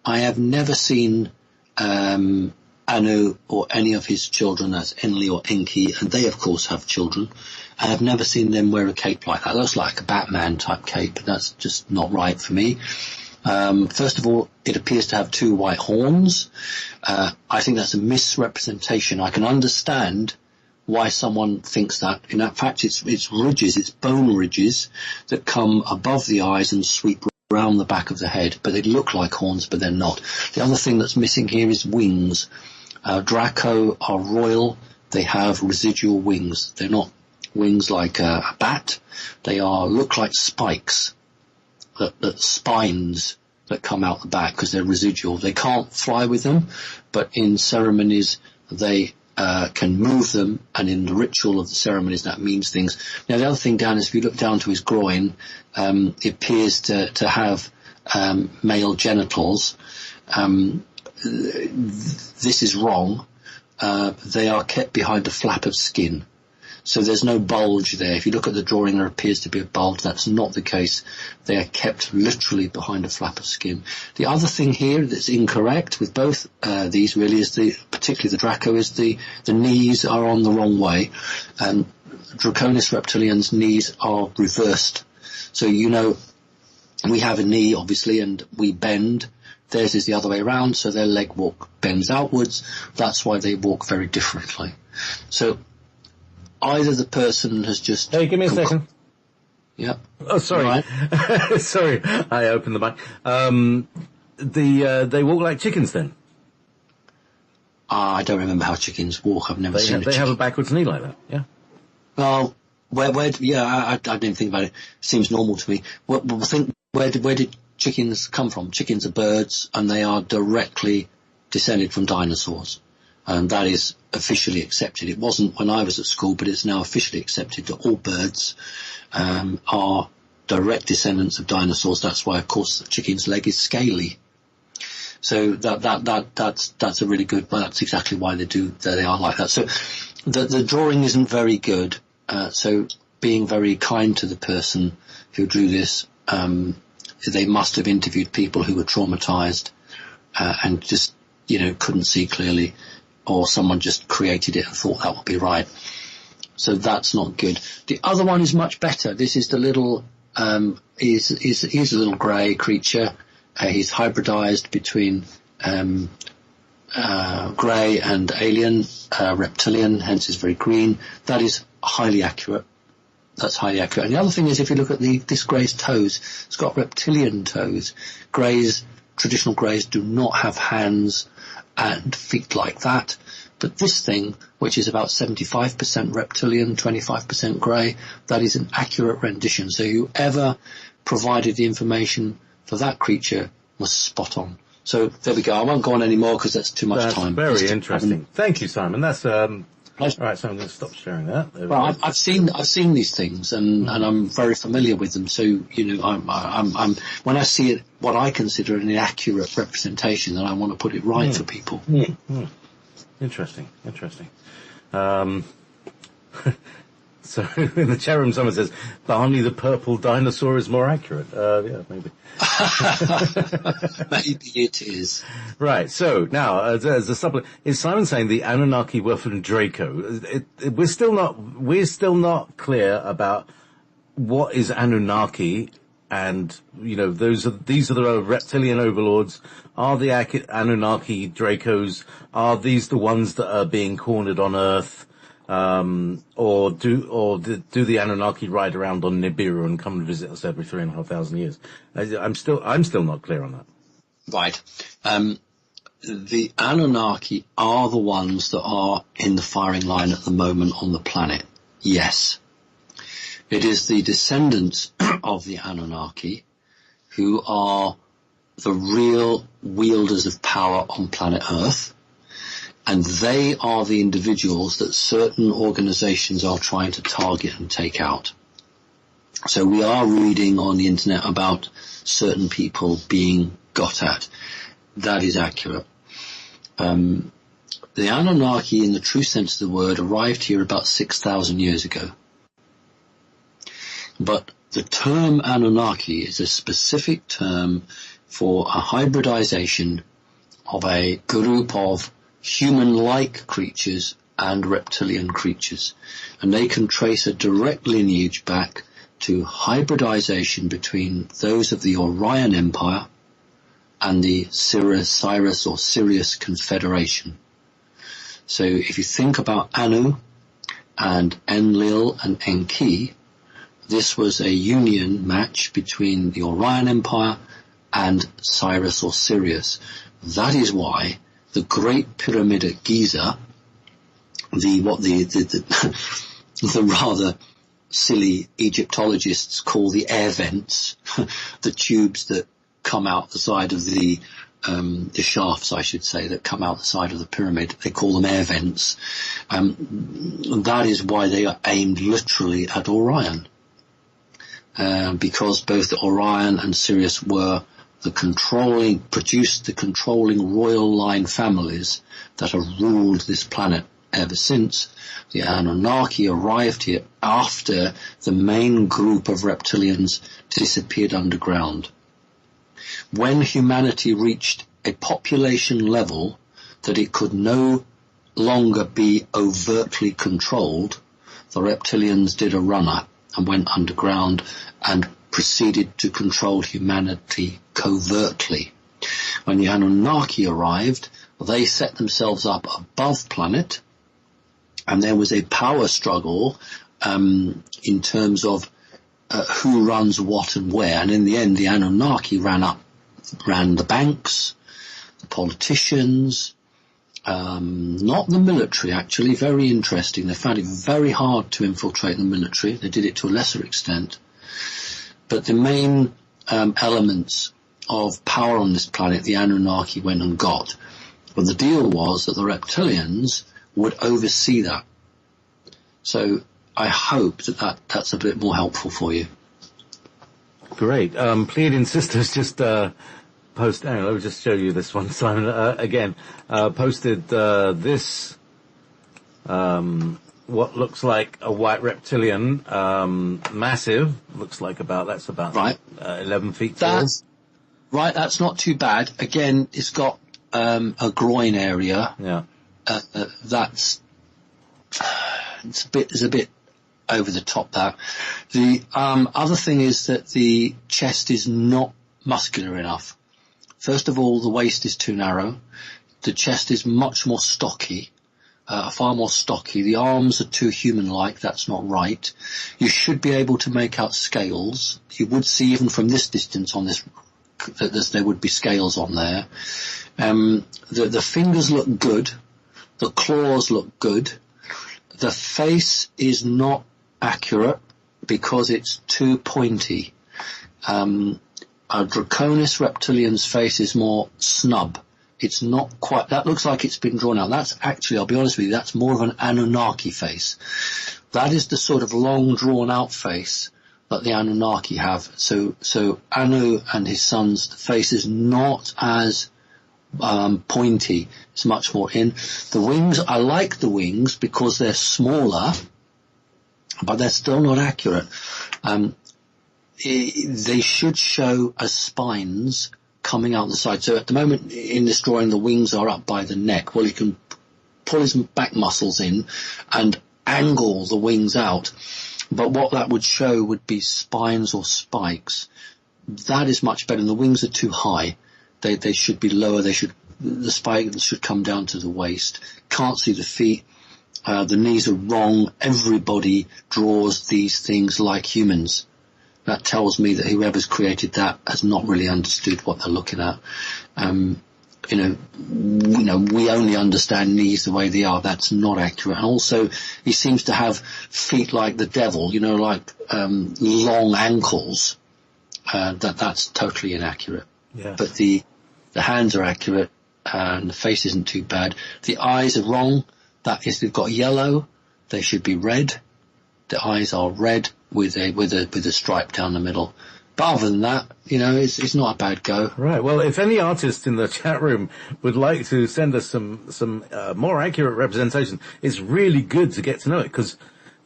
I have never seen Anu or any of his children, that's Enlil or Enki, and they of course have children. I have never seen them wear a cape like that. It looks like a Batman type cape. That's just not right for me. First of all, it appears to have two white horns. I think that's a misrepresentation. I can understand why someone thinks that. In fact, it's ridges, it's bone ridges that come above the eyes and sweep around the back of the head, but they look like horns, but they're not. The other thing that's missing here is wings. Draco are royal. They have residual wings. They're not wings like a bat. They look like spikes, that spines that come out the back because they're residual. They can't fly with them, but in ceremonies they can move them, and in the ritual of the ceremonies that means things. Now the other thing down is if you look down to his groin, it appears to have male genitals. This is wrong. They are kept behind a flap of skin. So there's no bulge there. If you look at the drawing, there appears to be a bulge. That's not the case. They are kept literally behind a flap of skin. The other thing here that's incorrect with both these really is particularly the Draco, is the knees are on the wrong way. Draconis reptilians' knees are reversed. So, we have a knee, obviously, and we bend. Theirs is the other way around, so their leg walk bends outwards. That's why they walk very differently. So either the person has just... Hey, give me a second. Yeah. Oh, sorry. Right. Sorry, I opened the mic. They walk like chickens then? I don't remember how chickens walk. I've never seen a chicken. They have a backwards knee like that, yeah. Well, I didn't think about it. Seems normal to me. Where did chickens come from? Chickens are birds, and they are directly descended from dinosaurs. And that is officially accepted. It wasn't when I was at school, but it's now officially accepted that all birds are direct descendants of dinosaurs. That's why, of course, the chicken's leg is scaly. So that's a really good. Well, that's exactly why they are like that. So the drawing isn't very good. So being very kind to the person who drew this, they must have interviewed people who were traumatized and just couldn't see clearly, or someone just created it and thought that would be right. So that's not good. The other one is much better. This is the little he's a little grey creature. He's hybridized between grey and alien, reptilian, hence is very green. That is highly accurate. That's highly accurate. And the other thing is, if you look at this grey's toes, it's got reptilian toes. Traditional greys do not have hands and feet like that. But this thing, which is about 75% reptilian, 25% grey, that is an accurate rendition. So whoever provided the information for that creature was spot on. So there we go. I won't go on anymore because that's too much time. Very interesting. Thank you, Simon. That's all right. So I'm going to stop sharing that. Well, I've seen these things and I'm very familiar with them. So I'm when I see it, what I consider an inaccurate representation, then I want to put it right for people. Interesting. So in the chat room, someone says, "Barney the purple dinosaur is more accurate." Yeah, maybe. Maybe it is. Right. So now, as a supplement, is Simon saying the Anunnaki were from Draco? We're still not clear about what is Anunnaki, and these are the reptilian overlords. Are the Anunnaki Dracos? Are these the ones that are being cornered on Earth? Or do the Anunnaki ride around on Nibiru and come and visit us every 3,500 years? I'm still not clear on that. Right. The Anunnaki are the ones that are in the firing line at the moment on the planet. Yes. It is the descendants of the Anunnaki who are the real wielders of power on planet Earth. And they are the individuals that certain organizations are trying to target and take out. So we are reading on the internet about certain people being got at. That is accurate. The Anunnaki, in the true sense of the word, arrived here about 6,000 years ago. But the term Anunnaki is a specific term for a hybridization of a group of human-like creatures and reptilian creatures. And they can trace a direct lineage back to hybridization between those of the Orion Empire and the Cyrus or Sirius Confederation. So if you think about Anu and Enlil and Enki, this was a union match between the Orion Empire and Cyrus or Sirius. That is why the Great Pyramid at Giza, the rather silly Egyptologists call the air vents, the tubes that come out the side of the shafts, I should say, that come out the side of the pyramid. They call them air vents. That is why they are aimed literally at Orion, because both Orion and Sirius produced the controlling royal line families that have ruled this planet ever since. The Anunnaki arrived here after the main group of reptilians disappeared underground. When humanity reached a population level that it could no longer be overtly controlled, the reptilians did a runner and went underground and proceeded to control humanity covertly. When the Anunnaki arrived, they set themselves up above planet, and there was a power struggle in terms of who runs what and where. And in the end, the Anunnaki ran the banks, the politicians, Not the military, actually. Very interesting. They found it very hard to infiltrate the military. They did it to a lesser extent. But the main elements of power on this planet, the Anunnaki went and got. But the deal was that the reptilians would oversee that. So I hope that's a bit more helpful for you. Great. Pleiadian Sisters just let me just show you this one, Simon, again. Posted this, what looks like a white reptilian, massive, looks like that's about right. 11 feet tall. Right, that's not too bad. Again, it's got a groin area. Yeah. It's a bit over the top there. The other thing is that the chest is not muscular enough. First of all, the waist is too narrow. The chest is much more stocky, far more stocky. The arms are too human-like. That's not right. You should be able to make out scales. You would see even from this distance on this that there would be scales on there. The fingers look good. The claws look good. The face is not accurate because it's too pointy. A Draconis reptilian's face is more snub. It's not quite, that looks like it's been drawn out. That's actually, I'll be honest with you, that's more of an Anunnaki face. That is the sort of long drawn out face that the Anunnaki have. So Anu and his sons' face is not as pointy. It's much more in. The wings, I like the wings because they're smaller, but they're still not accurate. They should show as spines coming out the side. So at the moment in this drawing, the wings are up by the neck. Well, you can pull his back muscles in and angle the wings out. But what that would show would be spines or spikes. That is much better. And the wings are too high. They should be lower. The spikes should come down to the waist. Can't see the feet. The knees are wrong. Everybody draws these things like humans. That tells me that whoever's created that has not really understood what they're looking at. We only understand knees the way they are. That's not accurate. And also, he seems to have feet like the devil, like long ankles. That's totally inaccurate. Yeah. But the hands are accurate, and the face isn't too bad. The eyes are wrong. That is, they've got yellow. They should be red. The eyes are red with a stripe down the middle. But other than that, it's not a bad go. Right. Well, if any artist in the chat room would like to send us some more accurate representation, it's really good to get to know it, because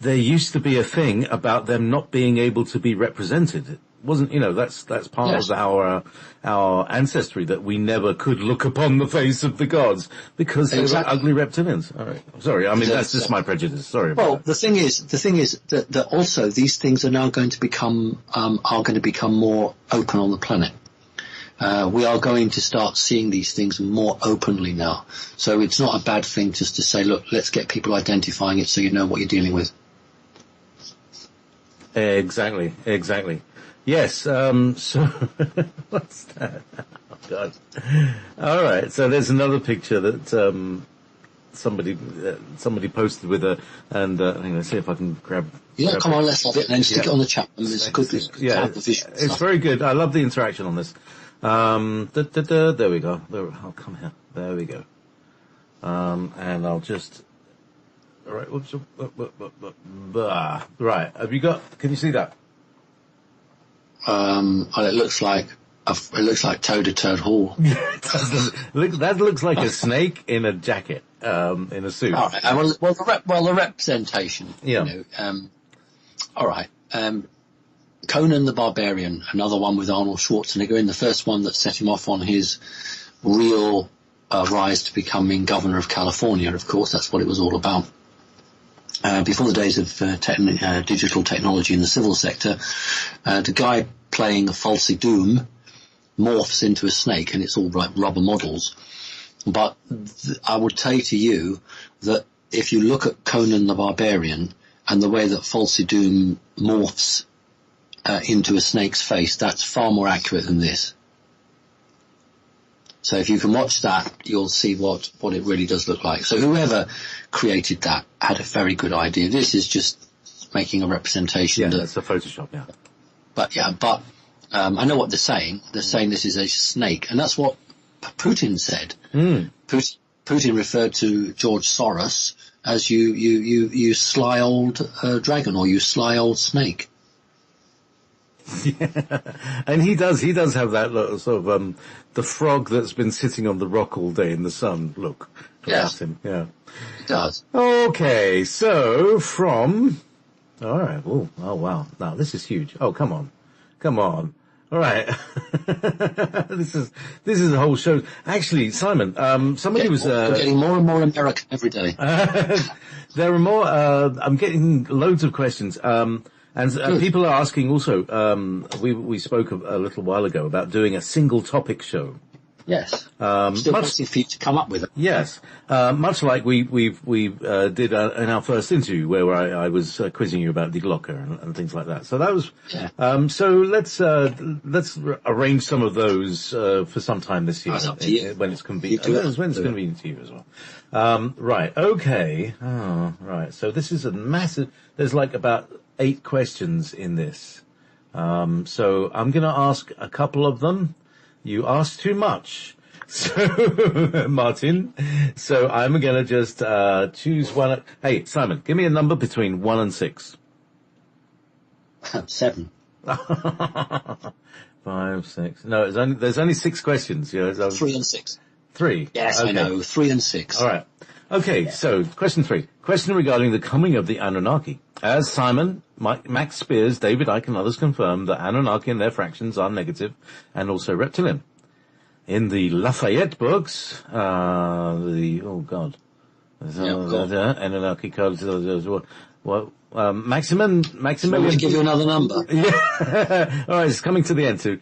there used to be a thing about them not being able to be represented. It wasn't, that's part Yes. of our ancestry, that we never could look upon the face of the gods because they were ugly reptilians. All right. Sorry. I mean, that's just my prejudice. Sorry about that. The thing is that also these things are now going to become more open on the planet. We are going to start seeing these things more openly now. So it's not a bad thing just to say, look, let's get people identifying it so you know what you're dealing with. Exactly. Yes, so, what's that? Oh, God. All right, so there's another picture that, somebody posted with and let's see if I can grab. Come on, let's have it and then stick it on the chat. It's good to have the visual it's stuff. very good. I love the interaction on this. There we go. I'll come here. There we go. And I'll just, all right, whoops, right, can you see that? It looks like Toad a Turd Hall. That looks like a snake in a jacket, in a suit. All right. The representation. Yeah. All right. Conan the Barbarian, another one with Arnold Schwarzenegger, in the first one that set him off on his real rise to becoming governor of California. Of course, that's what it was all about. Before the days of digital technology in the civil sector, the guy playing a Falsey Doom morphs into a snake, and it's all like rubber models. But I would say to you that if you look at Conan the Barbarian and the way that Falsey Doom morphs into a snake's face, that's far more accurate than this. So if you can watch that, you'll see what it really does look like. So whoever created that had a very good idea. This is just making a representation. Yeah, that's a Photoshop, yeah. But I know what they're saying. They're saying this is a snake, and that's what Putin said. Putin referred to George Soros as you sly old dragon, or you sly old snake. Yeah, and he does have that sort of the frog that's been sitting on the rock all day in the sun look about him. Yeah, it does. Okay, so all right. Oh wow! Now this is huge. Oh, come on. All right. This is a whole show. Actually, Simon, somebody was we're getting more and more American every day. There are more. I'm getting loads of questions. And people are asking also, we spoke a little while ago about doing a single topic show. Yes. Still waiting for you to come up with it. Yes. Much like we did in our first interview where I was quizzing you about DeGlocker and things like that. So that was, so let's arrange some of those, for some time this year. That's up to you. When it's convenient. When it's convenient to you as well. Right. Okay. Oh, right. So this is a massive, there's like about 8 questions in this. So I'm going to ask a couple of them. You asked too much. So, Martin, so I'm going to just, choose one. Hey, Simon, give me a number between 1 and 6. 7. 5, 6. No, there's only 6 questions. You know, 3 and 6. 3. Yes, okay. I know. 3 and 6. All right. Okay, so question 3. Question regarding the coming of the Anunnaki. As Simon, Max Spears, David Icke and others confirm that Anunnaki and their fractions are negative and also reptilian. In the Lafayette books, Anunnaki code, Maximilian. To give you another number. Yeah. All right, it's coming to the end too.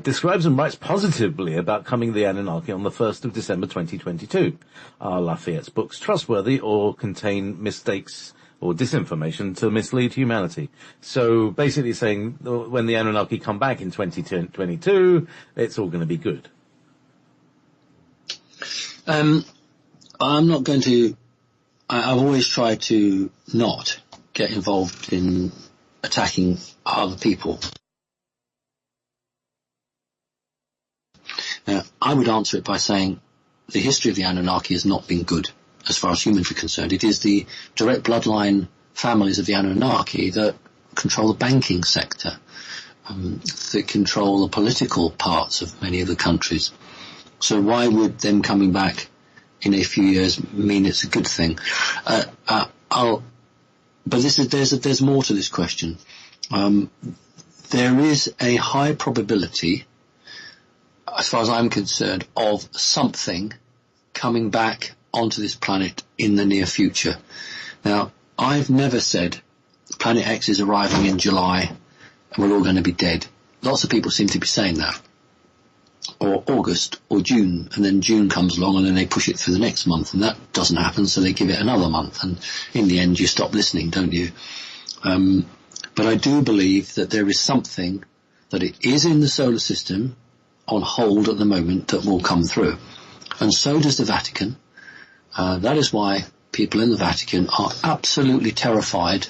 Describes and writes positively about coming the Anunnaki on the 1st of December 2022. Are Lafayette's books trustworthy or contain mistakes or disinformation to mislead humanity? So basically saying when the Anunnaki come back in 2022, it's all going to be good. I'm not going to. I've always tried to not get involved in attacking other people. I would answer it by saying the history of the Anunnaki has not been good as far as humans are concerned. It is the direct bloodline families of the Anunnaki that control the banking sector, that control the political parts of many of the countries. So why would them coming back in a few years mean it's a good thing? But there's more to this question. There is a high probability, as far as I'm concerned, of something coming back onto this planet in the near future. Now, I've never said Planet X is arriving in July and we're all going to be dead. Lots of people seem to be saying that. Or August or June, and then June comes along and then they push it through the next month, and that doesn't happen, so they give it another month, and in the end you stop listening, don't you? But I do believe that there is something that it is in the solar system on hold at the moment that will come through. And so does the Vatican. That is why people in the Vatican are absolutely terrified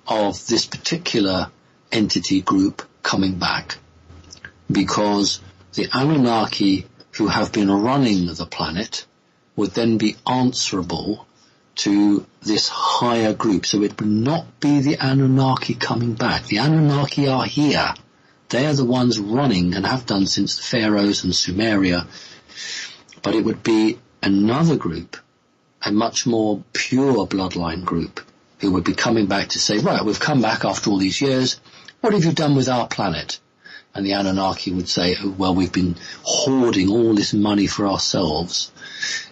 of this particular entity group coming back, because the Anunnaki who have been running the planet would then be answerable to this higher group. So it would not be the Anunnaki coming back. The Anunnaki are here. They are the ones running and have done since the Pharaohs and Sumeria. But it would be another group, a much more pure bloodline group, who would be coming back to say, right, we've come back after all these years. What have you done with our planet? And the Anunnaki would say, oh, well, we've been hoarding all this money for ourselves.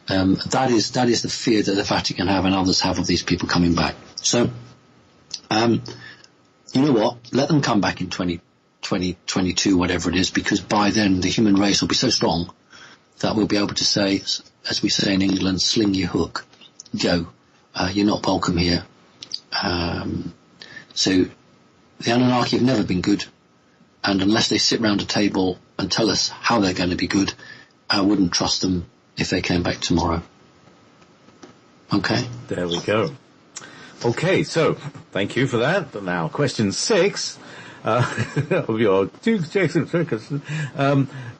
That is the fear that the Vatican have and others have of these people coming back. So, you know what? Let them come back in 2022, whatever it is, because by then the human race will be so strong that we'll be able to say, as we say in England, sling your hook. Go. You're not welcome here. So the Anunnaki have never been good. And unless they sit round a table and tell us how they're going to be good, I wouldn't trust them if they came back tomorrow. Okay? There we go. Okay, so thank you for that. But now, question 6 of your two questions.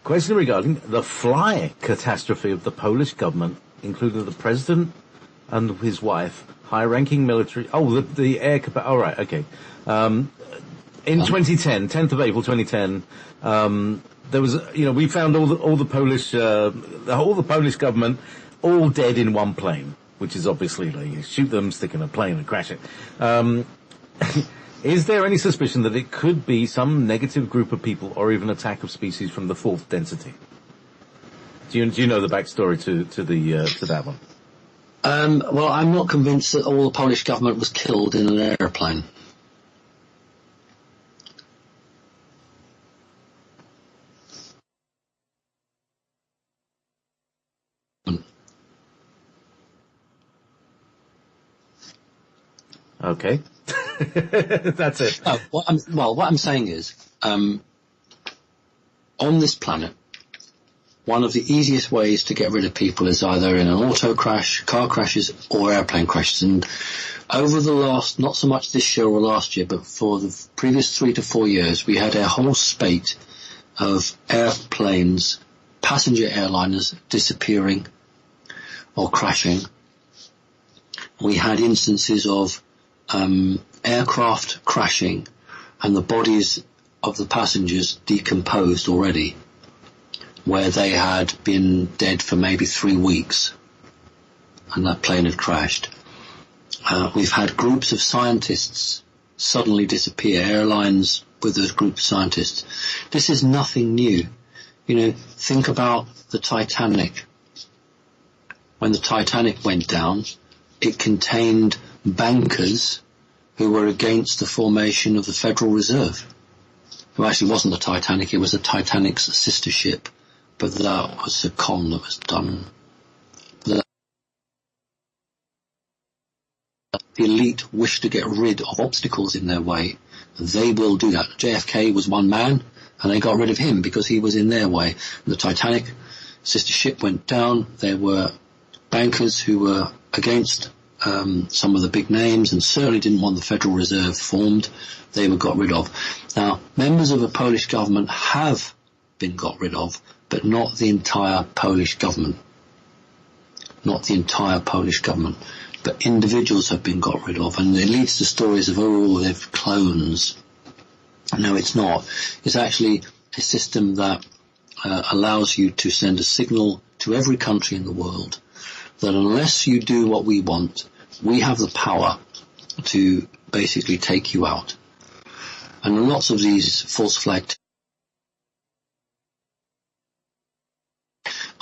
Question regarding the fly catastrophe of the Polish government, including the president and his wife, high-ranking military. Oh, the air. All right, okay. In 2010, 10th of April 2010, there was, we found all the Polish, all the Polish government, all dead in one plane, which is obviously like you shoot them, stick in a plane, and crash it. Is there any suspicion that it could be some negative group of people, or even attack of species from the fourth density? Do you know the backstory to that one? Well, I'm not convinced that all the Polish government was killed in an aeroplane. Okay. That's it. What I'm saying is, on this planet, one of the easiest ways to get rid of people is either in an auto crash, car crashes, or airplane crashes. And over the last, not so much this year or last year, but for the previous 3 to 4 years, we had a whole spate of airplanes, passenger airliners disappearing or crashing. We had instances of aircraft crashing and the bodies of the passengers decomposed already, where they had been dead for maybe 3 weeks and that plane had crashed. We've had groups of scientists suddenly disappear, airlines with those groups of scientists. This is nothing new. Think about the Titanic. When the Titanic went down, it contained bankers who were against the formation of the Federal Reserve. It actually wasn't the Titanic, it was the Titanic's sister ship, but that was a con that was done. The elite wish to get rid of obstacles in their way. They will do that. JFK was one man, and they got rid of him because he was in their way. The Titanic sister ship went down. There were bankers who were against some of the big names and certainly didn't want the Federal Reserve formed. They were got rid of. Now, members of the Polish government have been got rid of, but not the entire Polish government. Not the entire Polish government. But individuals have been got rid of, and it leads to stories of, they're clones. No, it's not. It's actually a system that allows you to send a signal to every country in the world that unless you do what we want, we have the power to basically take you out. And lots of these false flag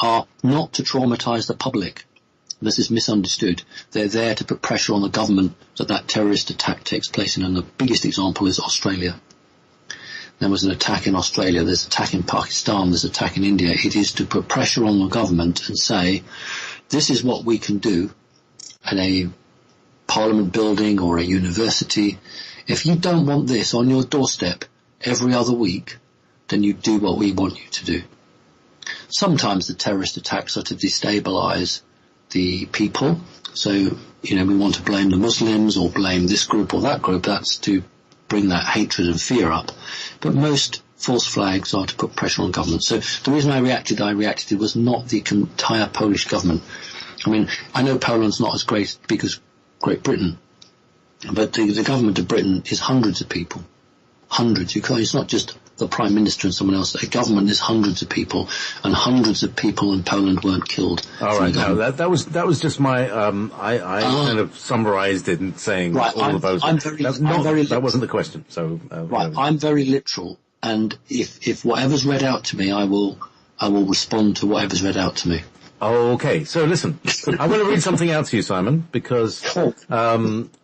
are not to traumatize the public. This is misunderstood. They're there to put pressure on the government that terrorist attack takes place in, and the biggest example is Australia. There was an attack in Australia, there's an attack in Pakistan, there's an attack in India. It is to put pressure on the government and say, this is what we can do at a parliament building or a university. If you don't want this on your doorstep every other week, then you do what we want you to do. Sometimes the terrorist attacks are to destabilize the people. So, we want to blame the Muslims or blame this group or that group. That's to bring that hatred and fear up. But most false flags are to put pressure on government. So the reason I reacted was not the entire Polish government. I mean, I know Poland's not as big as Great Britain, but the government of Britain is hundreds of people. Hundreds. It's not just the Prime Minister and someone else. A government is hundreds of people, and hundreds of people in Poland weren't killed. All right, no, that was just my, I kind of summarized it in saying right, all of those. That wasn't the question, so. Right, I'm very literal, and if whatever's read out to me, I will respond to whatever's read out to me. Okay, so listen, I'm going to read something out to you, Simon, because,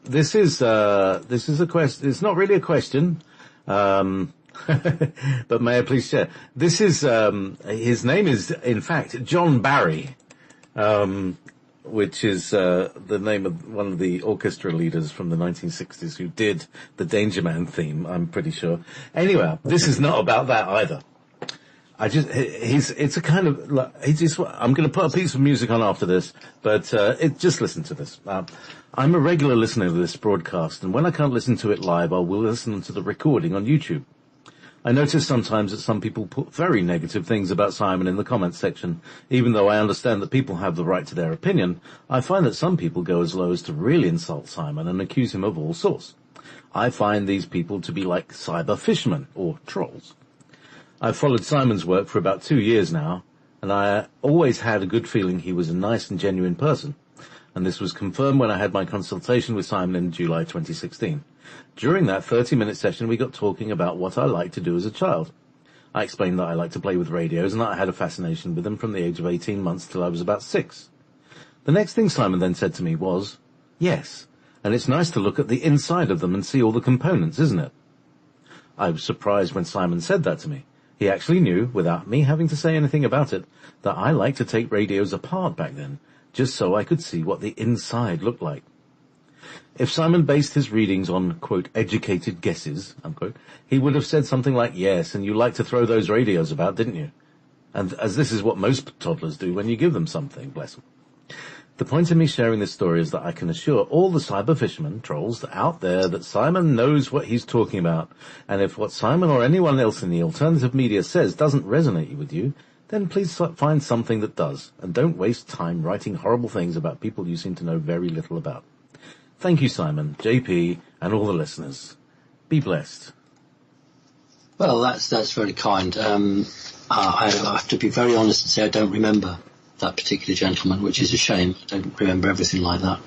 this is a question, it's not really a question, but may I please share? This is, his name is, in fact, John Barry, which is, the name of one of the orchestra leaders from the 1960s who did the Danger Man theme, I'm pretty sure. Anyway, this is not about that either. it's a kind of, I'm going to put a piece of music on after this, but just listen to this. I'm a regular listener to this broadcast, and when I can't listen to it live, I will listen to the recording on YouTube. I notice sometimes that some people put very negative things about Simon in the comments section. Even though I understand that people have the right to their opinion, I find that some people go as low as to really insult Simon and accuse him of all sorts. I find these people to be like cyber fishermen, or trolls. I've followed Simon's work for about 2 years now, and I always had a good feeling he was a nice and genuine person. And this was confirmed when I had my consultation with Simon in July 2016. During that 30-minute session, we got talking about what I liked to do as a child. I explained that I liked to play with radios and that I had a fascination with them from the age of 18 months till I was about 6. The next thing Simon then said to me was, yes, and it's nice to look at the inside of them and see all the components, isn't it? I was surprised when Simon said that to me. He actually knew, without me having to say anything about it, that I liked to take radios apart back then, just so I could see what the inside looked like. If Simon based his readings on, quote, educated guesses, unquote, he would have said something like, yes, and you like to throw those radios about, didn't you? And as this is what most toddlers do when you give them something, bless them. The point of me sharing this story is that I can assure all the cyber fishermen, trolls, out there that Simon knows what he's talking about. And if what Simon or anyone else in the alternative media says doesn't resonate with you, then please find something that does. And don't waste time writing horrible things about people you seem to know very little about. Thank you, Simon, JP, and all the listeners. Be blessed. Well, that's very kind. I have to be very honest and say I don't remember that particular gentleman, which is a shame. I don't remember everything like that.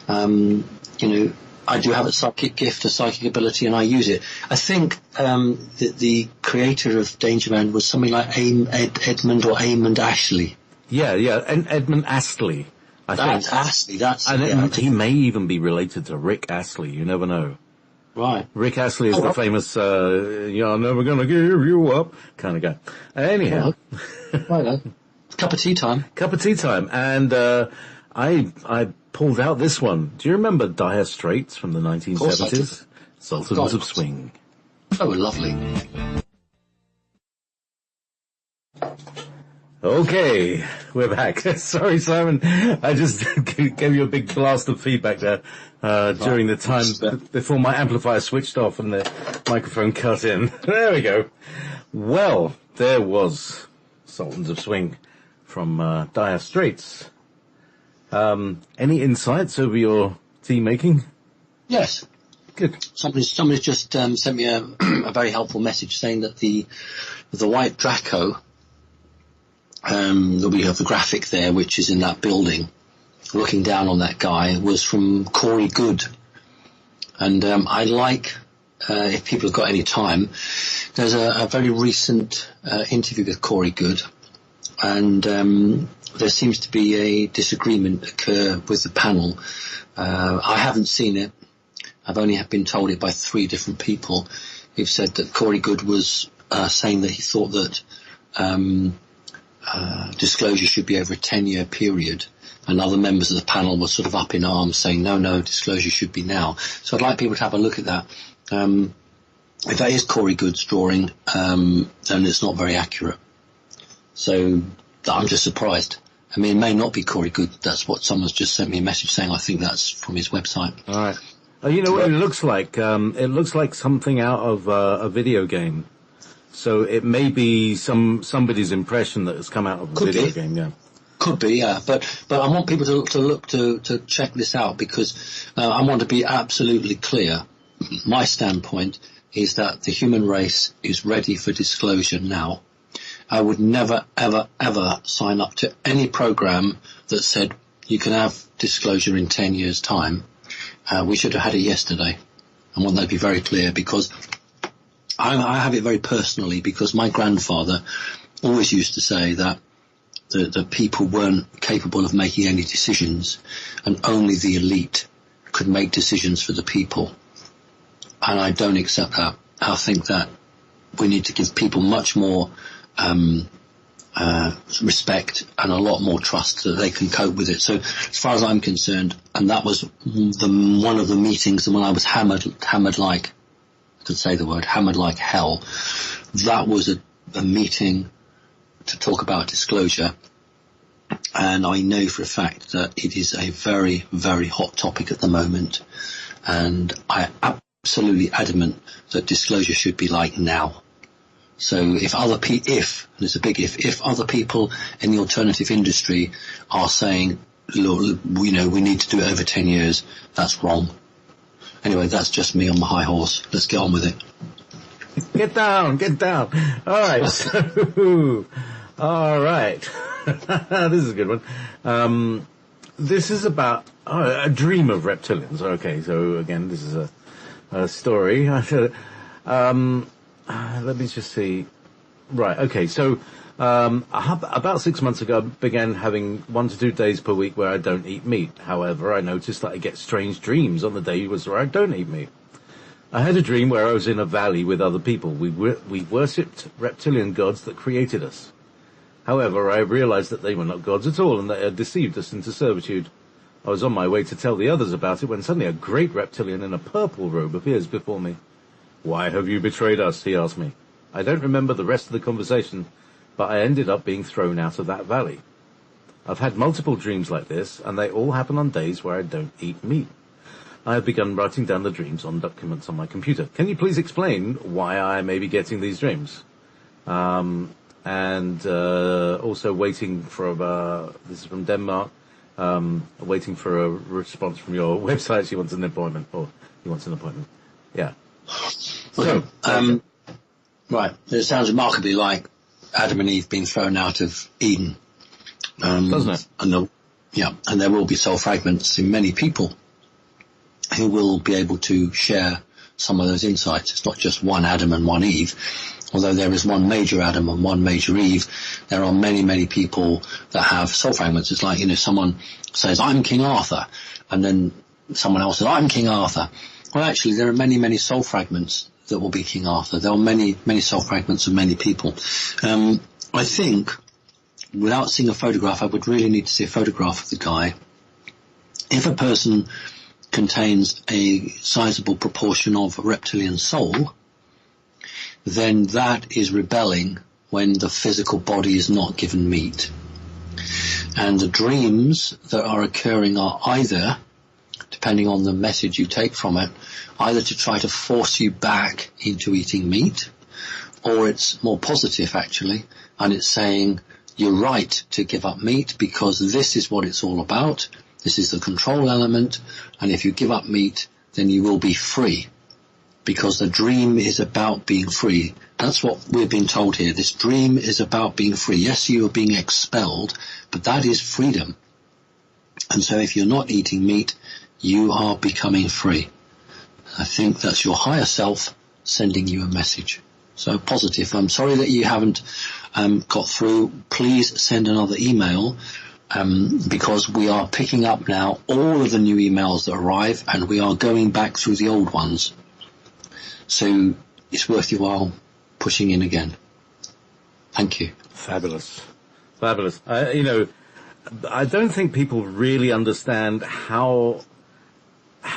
I do have a psychic gift, a psychic ability, and I use it. I think that the creator of Danger Man was something like Edmund or Eamon Ashley. Yeah, and Edmund Astley. That's Astley. He may even be related to Rick Astley. You never know. Right. Rick Astley is the famous, you're never gonna give you up kind of guy. Anyhow. Right. Cup of tea time. And, I pulled out this one. Do you remember Dire Straits from the 1970s? Sultans of Swing. Oh, lovely. Okay, we're back. Sorry, Simon. I just gave you a big blast of feedback there during the time before my amplifier switched off and the microphone cut in. There we go. Well, there was Sultans of Swing from Dire Straits. Any insights over your tea making? Yes. Good. Somebody's just sent me a very helpful message saying that the white Draco, that we have the graphic there, which is in that building, looking down on that guy, was from Corey Good. And I like, if people have got any time, there's a very recent interview with Corey Good, and there seems to be a disagreement occur with the panel. I haven't seen it. I've only been told it by 3 different people who've said that Corey Good was saying that he thought that disclosure should be over a 10-year period, and other members of the panel were sort of up in arms saying, no, disclosure should be now. So I'd like people to have a look at that. If that is Corey Good's drawing, then it's not very accurate. So I'm just surprised. I mean, it may not be Corey Good. That's what someone's just sent me a message saying. I think that's from his website. All right. You know what it looks like? It looks like something out of a video game. So it may be somebody's impression that has come out of a video game, yeah. Could be, yeah. But I want people to look to check this out, because I want to be absolutely clear. My standpoint is that the human race is ready for disclosure now. I would never, ever, ever sign up to any program that said you can have disclosure in 10 years' time. We should have had it yesterday. I want that to be very clear, because I have it very personally, because my grandfather always used to say that the people weren't capable of making any decisions, and only the elite could make decisions for the people. And I don't accept that. I think that we need to give people much more respect and a lot more trust that they can cope with it. So as far as I'm concerned, and that was one of the meetings, and when I was hammered like, I could say the word, hammered like hell, that was a meeting to talk about disclosure, and I know for a fact that it is a very, very hot topic at the moment, and I am absolutely adamant that disclosure should be like now. So if other and it's a big if other people in the alternative industry are saying, look, we need to do it over 10 years, that's wrong. Anyway, that's just me on my high horse. Let's get on with it. Get down. All right. So, all right. This is a good one. This is about a dream of reptilians. Okay. So again, this is a story. Let me just see. Right. Okay. So, about 6 months ago, I began having 1 to 2 days per week where I don't eat meat. However, I noticed that I get strange dreams on the days where I don't eat meat. I had a dream where I was in a valley with other people. We worshipped reptilian gods that created us. However, I realized that they were not gods at all and they had deceived us into servitude. I was on my way to tell the others about it when suddenly a great reptilian in a purple robe appears before me. "Why have you betrayed us?" he asked me. I don't remember the rest of the conversation, but I ended up being thrown out of that valley. I've had multiple dreams like this, and they all happen on days where I don't eat meat. I have begun writing down the dreams on documents on my computer. Can you please explain why I may be getting these dreams? Also waiting for, this is from Denmark, waiting for a response from your website. She wants an appointment, or he wants an appointment. Yeah. So, right. It sounds remarkably like Adam and Eve being thrown out of Eden. Doesn't it? And there will be soul fragments in many people who will be able to share some of those insights. It's not just one Adam and one Eve. Although there is one major Adam and one major Eve, there are many, many people that have soul fragments. It's like, someone says, "I'm King Arthur," and then someone else says, "I'm King Arthur." Well, actually, there are many, many soul fragments that will be King Arthur. There are many, many soul fragments of many people. I think, without seeing a photograph, I would really need to see a photograph of the guy. If a person contains a sizable proportion of reptilian soul, then that is rebelling when the physical body is not given meat. And the dreams that are occurring are either, depending on the message you take from it, either to try to force you back into eating meat, or it's more positive actually, and it's saying you're right to give up meat because this is what it's all about. This is the control element, and if you give up meat, then you will be free. Because the dream is about being free. That's what we're being told here. This dream is about being free. Yes, you are being expelled, but that is freedom. And so if you're not eating meat, you are becoming free. I think that's your higher self sending you a message. So positive. I'm sorry that you haven't got through. Please send another email. Because we are picking up now all of the new emails that arrive, and we are going back through the old ones. So it's worth your while pushing in again. Thank you. Fabulous. I don't think people really understand how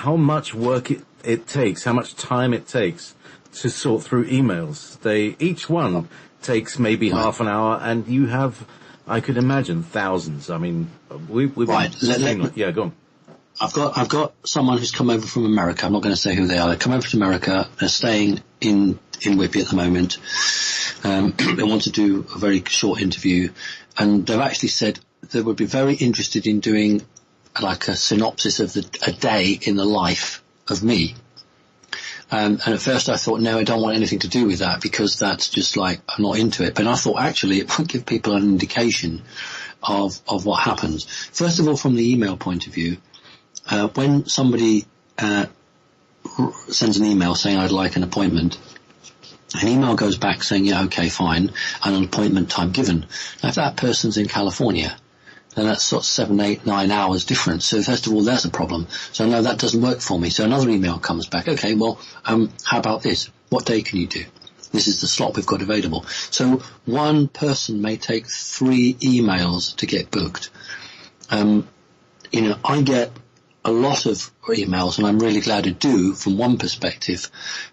much work it takes, how much time it takes to sort through emails. Each one takes maybe half an hour, and you have, I could imagine, thousands. I mean, we've right. Yeah, go on. I've got someone who's come over from America. I'm not going to say who they are. They come over to America. They're staying in Whitby at the moment. They want to do a very short interview, and they've actually said they would be very interested in doing like a synopsis of a day in the life of me. And at first I thought, no, I don't want anything to do with that because that's just like, I'm not into it. But I thought actually it would give people an indication of what happens. First of all, from the email point of view, when somebody sends an email saying I'd like an appointment, an email goes back saying, yeah, okay, fine, and an appointment time given. Now, if that person's in California, then that's sort of 7, 8, 9 hours difference. So first of all, there's a problem. So no, that doesn't work for me. So another email comes back. Okay, well, how about this? What day can you do? This is the slot we've got available. So one person may take 3 emails to get booked. I get a lot of emails, and I'm really glad I do from one perspective,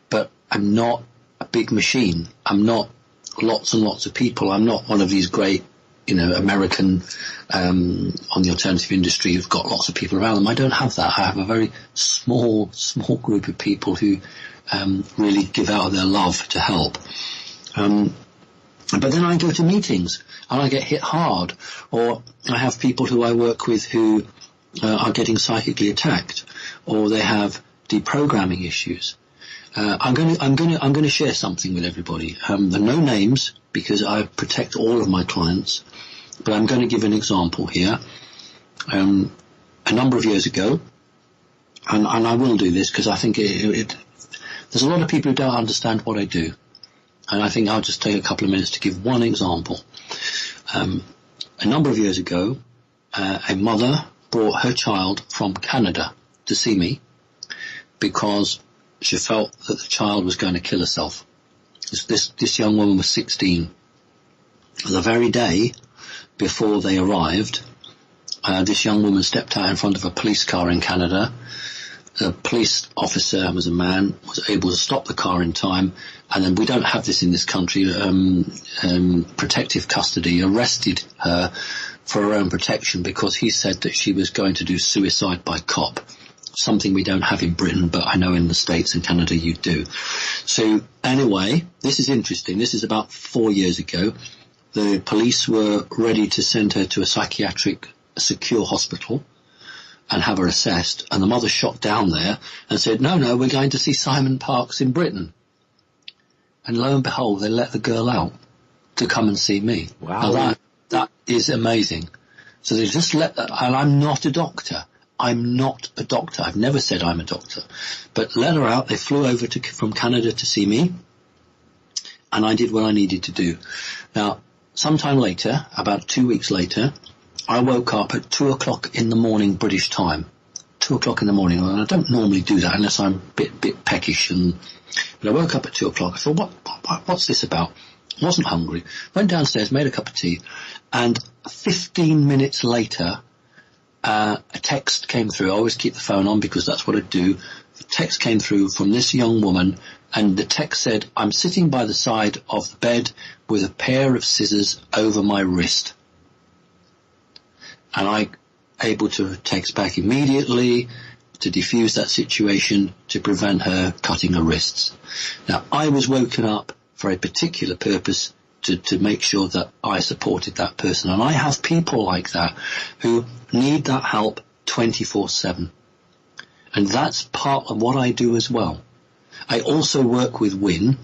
but I'm not a big machine. I'm not lots and lots of people. I'm not one of these great, American, on the alternative industry who've got lots of people around them. I don't have that. I have a very small group of people who really give out of their love to help. But then I go to meetings and I get hit hard, or I have people who I work with who are getting psychically attacked, or they have deprogramming issues. I'm going to share something with everybody. No names, because I protect all of my clients, but I'm going to give an example here. A number of years ago, and I will do this because I think there's a lot of people who don't understand what I do. And I think I'll just take a couple of minutes to give one example. A number of years ago, a mother brought her child from Canada to see me because she felt that the child was going to kill herself. This young woman was 16. The very day before they arrived, this young woman stepped out in front of a police car in Canada. The police officer, was a man, was able to stop the car in time, and then, we don't have this in this country, protective custody, arrested her for her own protection because he said that she was going to do suicide by cop. Something we don't have in Britain, but I know in the States and Canada you do. So anyway, this is interesting. This is about 4 years ago. The police were ready to send her to a psychiatric secure hospital and have her assessed, and the mother shot down there and said, no, we're going to see Simon Parkes in Britain. And lo and behold, they let the girl out to come and see me. Wow. Now that is amazing. So they just and I'm not a doctor. I'm not a doctor. I've never said I'm a doctor. But let her out. They flew over from Canada to see me, and I did what I needed to do. Now, sometime later, about 2 weeks later, I woke up at 2 o'clock in the morning British time. 2 o'clock in the morning, and I don't normally do that unless I'm a bit peckish. But I woke up at 2 o'clock. I thought, what's this about? Wasn't hungry. Went downstairs, made a cup of tea, and 15 minutes later, a text came through. I always keep the phone on because that's what I do. The text came through from this young woman, and the text said, I'm sitting by the side of the bed with a pair of scissors over my wrist. And I able to text back immediately to defuse that situation to prevent her cutting her wrists. Now, I was woken up for a particular purpose to make sure that I supported that person. And I have people like that who need that help 24/7. And that's part of what I do as well. I also work with WIN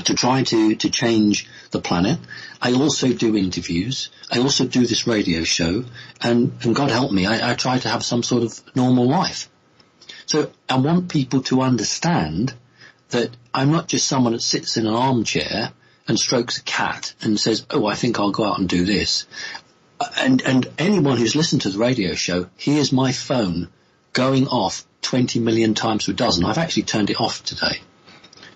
to try to change the planet. I also do interviews. I also do this radio show. And God help me, I try to have some sort of normal life. So I want people to understand that I'm not just someone that sits in an armchair and strokes a cat and says, oh, I think I'll go out and do this. And anyone who's listened to the radio show hears my phone going off 20 million times to a dozen. I've actually turned it off today.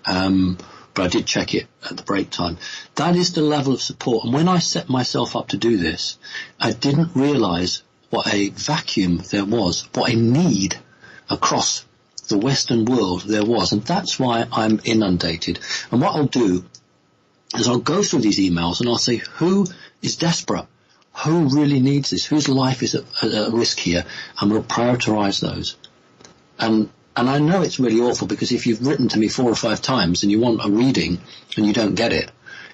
But I did check it at the break time. That is the level of support. And when I set myself up to do this, I didn't realize what a vacuum there was, what a need across the Western world there was. And that's why I'm inundated. And what I'll do is I'll go through these emails and I'll say, who is desperate? Who really needs this? Whose life is at risk here? And we'll prioritize those. And I know it's really awful because if you've written to me 4 or 5 times and you want a reading and you don't get it,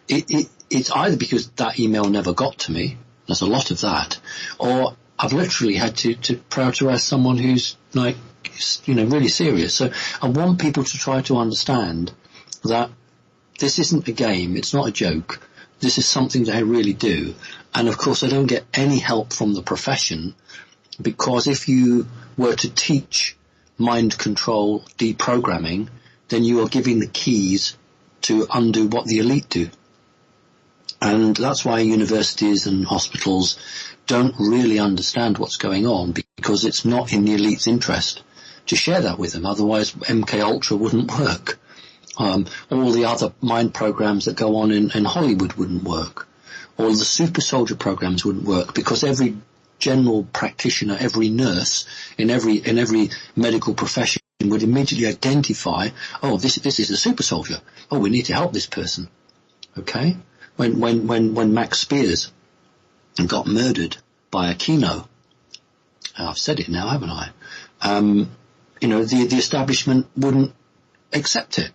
it's either because that email never got to me, there's a lot of that, or I've literally had to prioritize someone who's like, really serious. So I want people to try to understand that this isn't a game, it's not a joke. This is something that I really do. And of course I don't get any help from the profession, because if you were to teach mind control deprogramming, then you are giving the keys to undo what the elite do. And that's why universities and hospitals don't really understand what's going on, because it's not in the elite's interest to share that with them. Otherwise MK Ultra wouldn't work. All the other mind programs that go on in Hollywood wouldn't work. All the super soldier programs wouldn't work, because every general practitioner, every nurse in every medical profession would immediately identify, oh, this is a super soldier. Oh, we need to help this person. Okay? When Max Spears got murdered by Aquino, I've said it now, haven't I? The establishment wouldn't accept it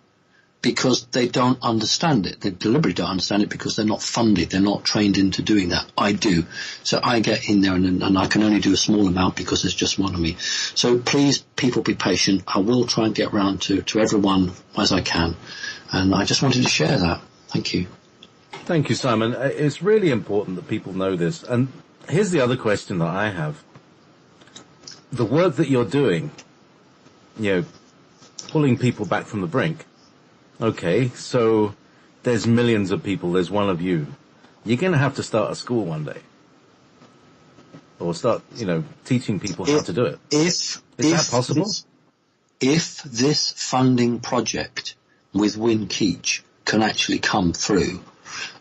because they don't understand it. They deliberately don't understand it because they're not funded. They're not trained into doing that. I do. So I get in there and I can only do a small amount because there's just one of me. So please, people, be patient. I will try and get round to everyone as I can. And I just wanted to share that. Thank you. Thank you, Simon. It's really important that people know this. And here's the other question that I have. The work that you're doing, pulling people back from the brink. Okay, so there's millions of people, there's one of you. You're going to have to start a school one day. Or start, teaching people how to do it. Is that possible? If this funding project with Win Keach can actually come through,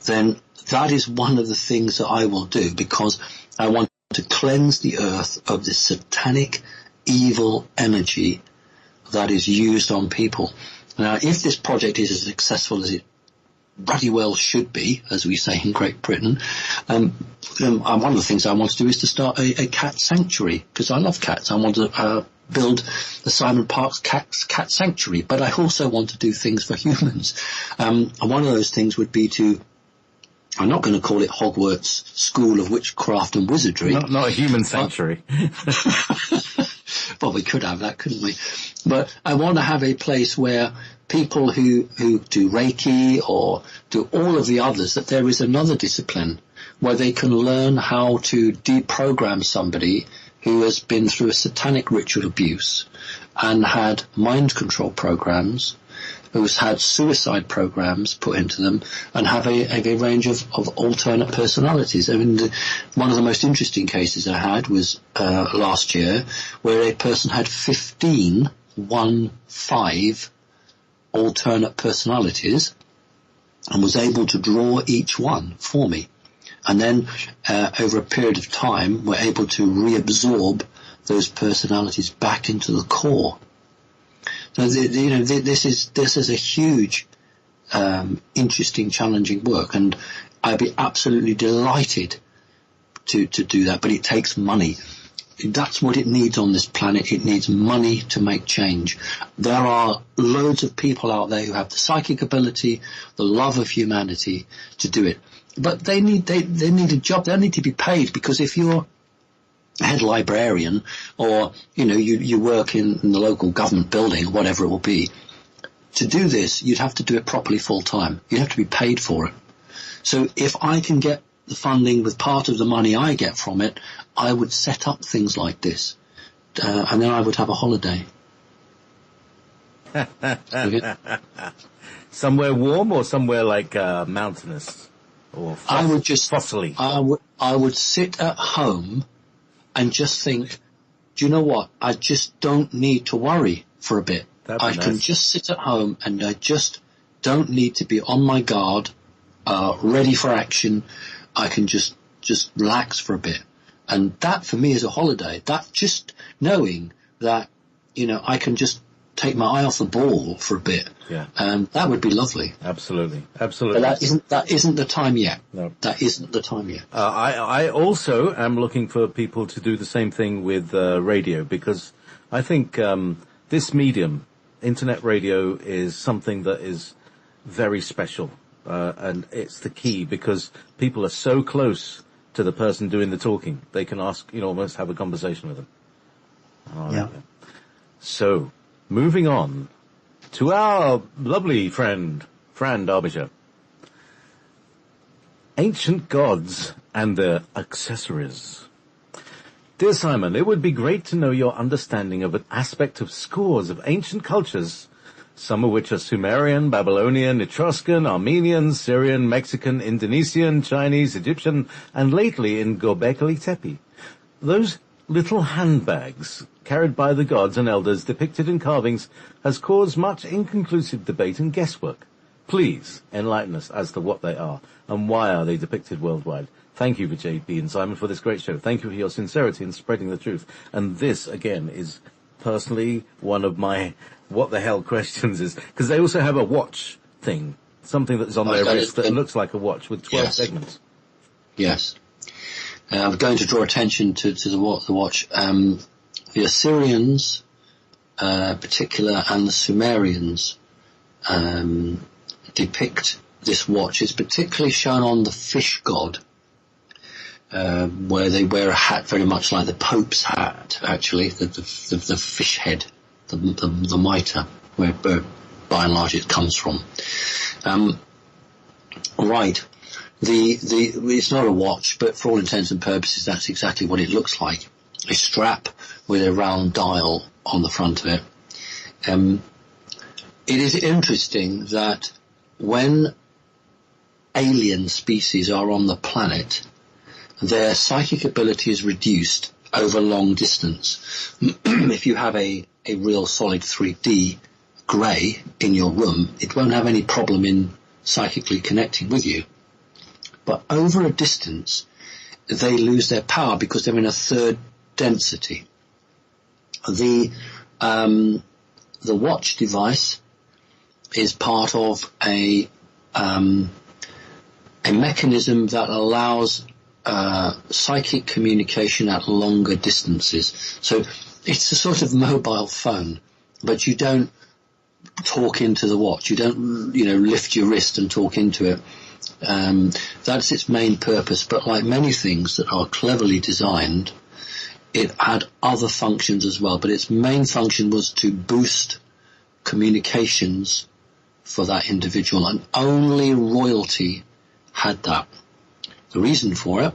then that is one of the things that I will do, because I want to cleanse the earth of this satanic, evil energy that is used on people. Now, if this project is as successful as it bloody well should be, as we say in Great Britain, one of the things I want to do is to start a cat sanctuary, because I love cats. I want to build the Simon Parkes cat sanctuary, but I also want to do things for humans. And one of those things would be I'm not going to call it Hogwarts School of Witchcraft and Wizardry. Not a human sanctuary. Well, we could have that, couldn't we? But I want to have a place where people who do Reiki or do all of the others, that there is another discipline where they can learn how to deprogram somebody who has been through a satanic ritual abuse and had mind control programs, who's had suicide programs put into them, and have a range of alternate personalities. I mean, one of the most interesting cases I had was last year, where a person had 15 alternate personalities and was able to draw each one for me. And then over a period of time, we're able to reabsorb those personalities back into the core. So this is a huge, interesting, challenging work, and I'd be absolutely delighted to do that. But it takes money. That's what it needs on this planet. It needs money to make change. There are loads of people out there who have the psychic ability, the love of humanity to do it, but they need a job. They need to be paid, because if you're head librarian, or you work in the local government building, or whatever it will be, to do this you'd have to do it properly full time. You'd have to be paid for it. So if I can get the funding with part of the money I get from it, I would set up things like this, and then I would have a holiday. Somewhere warm, or somewhere like mountainous, or I would just fossily. I would sit at home and just think, do you know what? I just don't need to worry for a bit. I can just sit at home, and I just don't need to be on my guard, ready for action. I can just relax for a bit. And that for me is a holiday. That just knowing that, I can just take my eye off the ball for a bit. Yeah. That would be lovely. Absolutely. But that isn't the time yet. No. That isn't the time yet. I also am looking for people to do the same thing with radio, because I think this medium, internet radio, is something that is very special, and it's the key, because people are so close to the person doing the talking. They can ask, almost have a conversation with them. Yeah. So, moving on to our lovely friend, Fran Derbyshire. Ancient gods and their accessories. Dear Simon, it would be great to know your understanding of an aspect of scores of ancient cultures, some of which are Sumerian, Babylonian, Etruscan, Armenian, Syrian, Mexican, Indonesian, Chinese, Egyptian, and lately in Göbekli Tepe. Those little handbags carried by the gods and elders depicted in carvings has caused much inconclusive debate and guesswork. Please enlighten us as to what they are and why are they depicted worldwide. Thank you for JP and Simon for this great show. Thank you for your sincerity in spreading the truth. And this, again, is personally one of my what the hell questions, is because they also have a watch thing something that's on their wrist that looks like a watch with 12 segments. Yes. I'm going to draw attention to the watch. The Assyrians, particular, and the Sumerians depict this watch. It's particularly shown on the fish god, where they wear a hat very much like the Pope's hat, actually, the fish head, the mitre, where by and large it comes from. Right. It's not a watch, but for all intents and purposes, that's exactly what it looks like. A strap with a round dial on the front of it. It is interesting that when alien species are on the planet, their psychic ability is reduced over long distance. If you have a real solid 3D grey in your room, it won't have any problem in psychically connecting with you. But over a distance, they lose their power because they're in a third density. The watch device is part of a mechanism that allows psychic communication at longer distances. So it's a sort of mobile phone, but you don't talk into the watch. You don't, lift your wrist and talk into it. That's its main purpose, but like many things that are cleverly designed, it had other functions as well, but its main function was to boost communications for that individual, and only royalty had that. The reason for it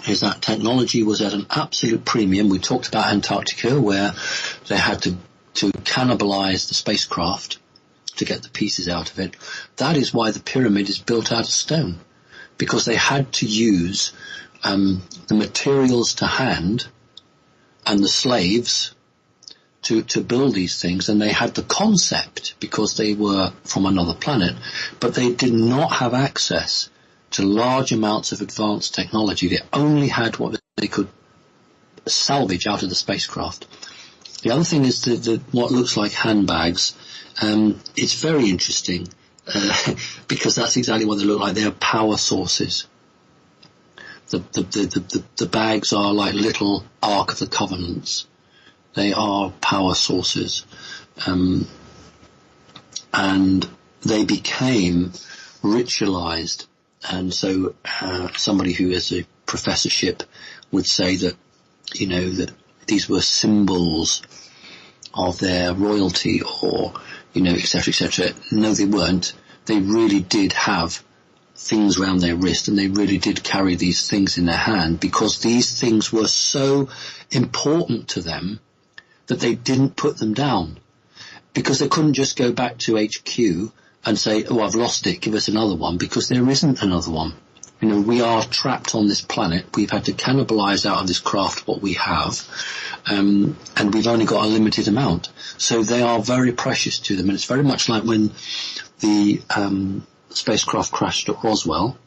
is that technology was at an absolute premium. We talked about Antarctica, where they had to cannibalize the spacecraft to get the pieces out of it. That is why the pyramid is built out of stone, because they had to use the materials to hand and the slaves to build these things, and they had the concept because they were from another planet, but they did not have access to large amounts of advanced technology. They only had what they could salvage out of the spacecraft. The other thing is what looks like handbags. It's very interesting because that's exactly what they look like. They're power sources. The bags are like little Ark of the Covenants. They are power sources, and they became ritualized. And so somebody who has a professorship would say that, that these were symbols of their royalty, or et cetera, et cetera. No, they weren't. They really did have things around their wrist, and they really did carry these things in their hand, because these things were so important to them that they didn't put them down, because they couldn't just go back to HQ and say, oh, I've lost it, give us another one, because there isn't another one. We are trapped on this planet. We've had to cannibalize out of this craft what we have, and we've only got a limited amount. So they are very precious to them, and it's very much like when the spacecraft crashed at Roswell.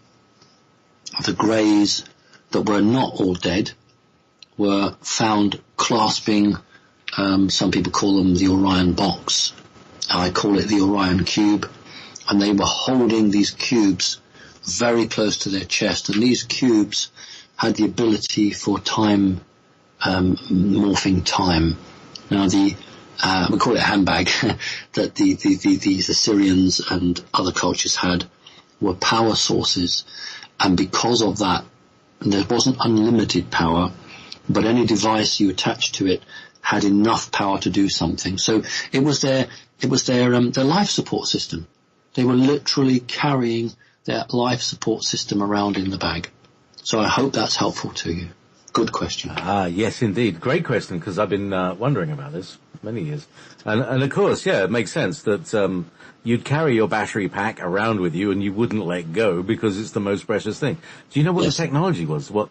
The Greys that were not all dead were found clasping, some people call them the Orion box. I call it the Orion cube. And they were holding these cubes very close to their chest, and these cubes had the ability for time, morphing time. Now we call it a handbag, that these Assyrians and other cultures had, were power sources, and because of that, there wasn't unlimited power, but any device you attached to it had enough power to do something. So it was their life support system. They were literally carrying their life support system around in the bag. So I hope that's helpful to you. Good question. Yes, indeed. Great question, because I've been wondering about this many years. And of course, yeah, it makes sense that you'd carry your battery pack around with you and you wouldn't let go because it's the most precious thing. Do you know what the technology was? What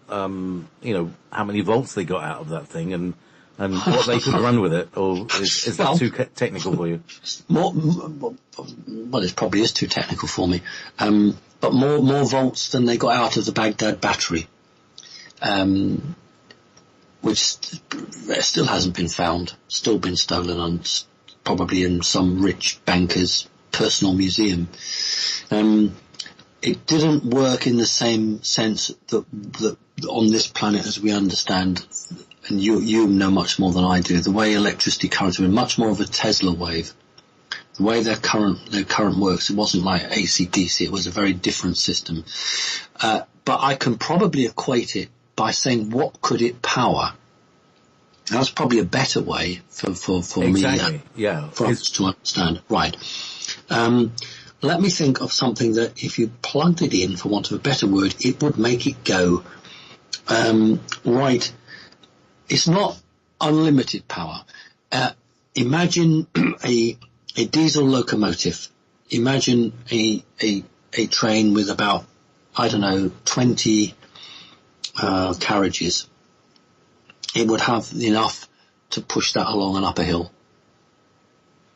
how many volts they got out of that thing, and what they could run with it? Or is that too technical for you? Well, it probably is too technical for me. But more volts than they got out of the Baghdad battery. Which still hasn't been found, still been stolen, and probably in some rich banker's personal museum. It didn't work in the same sense that on this planet as we understand, and you know much more than I do, the way electricity currents were much more of a Tesla wave. The way their current works, it wasn't like AC/DC, it was a very different system. But I can probably equate it by saying, what could it power? That's probably a better way for exactly. me, for us to understand. Right. Let me think of something that if you plugged it in, for want of a better word, it would make it go. Right. It's not unlimited power. Imagine a diesel locomotive. Imagine a train with about, 20 carriages. It would have enough to push that along an upper hill.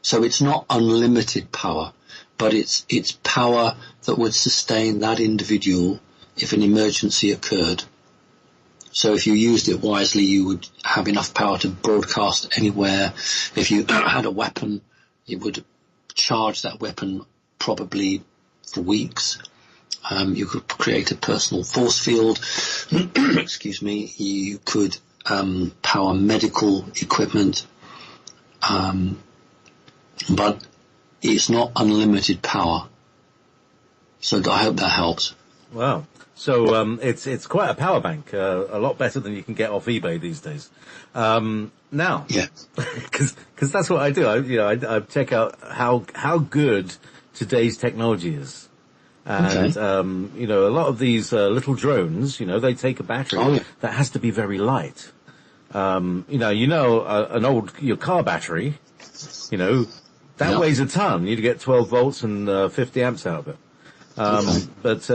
So it's not unlimited power, but it's power that would sustain that individual if an emergency occurred. So if you used it wisely, you would have enough power to broadcast anywhere. If you had a weapon, it would charge that weapon probably for weeks. You could create a personal force field. Excuse me. You could power medical equipment. But it's not unlimited power. So I hope that helps. Wow. So it's quite a power bank, a lot better than you can get off eBay these days. Now, yeah, because that's what I do. I check out how good today's technology is, and a lot of these little drones, they take a battery that has to be very light. Your car battery, that weighs a ton. You'd get 12 volts and 50 amps out of it. But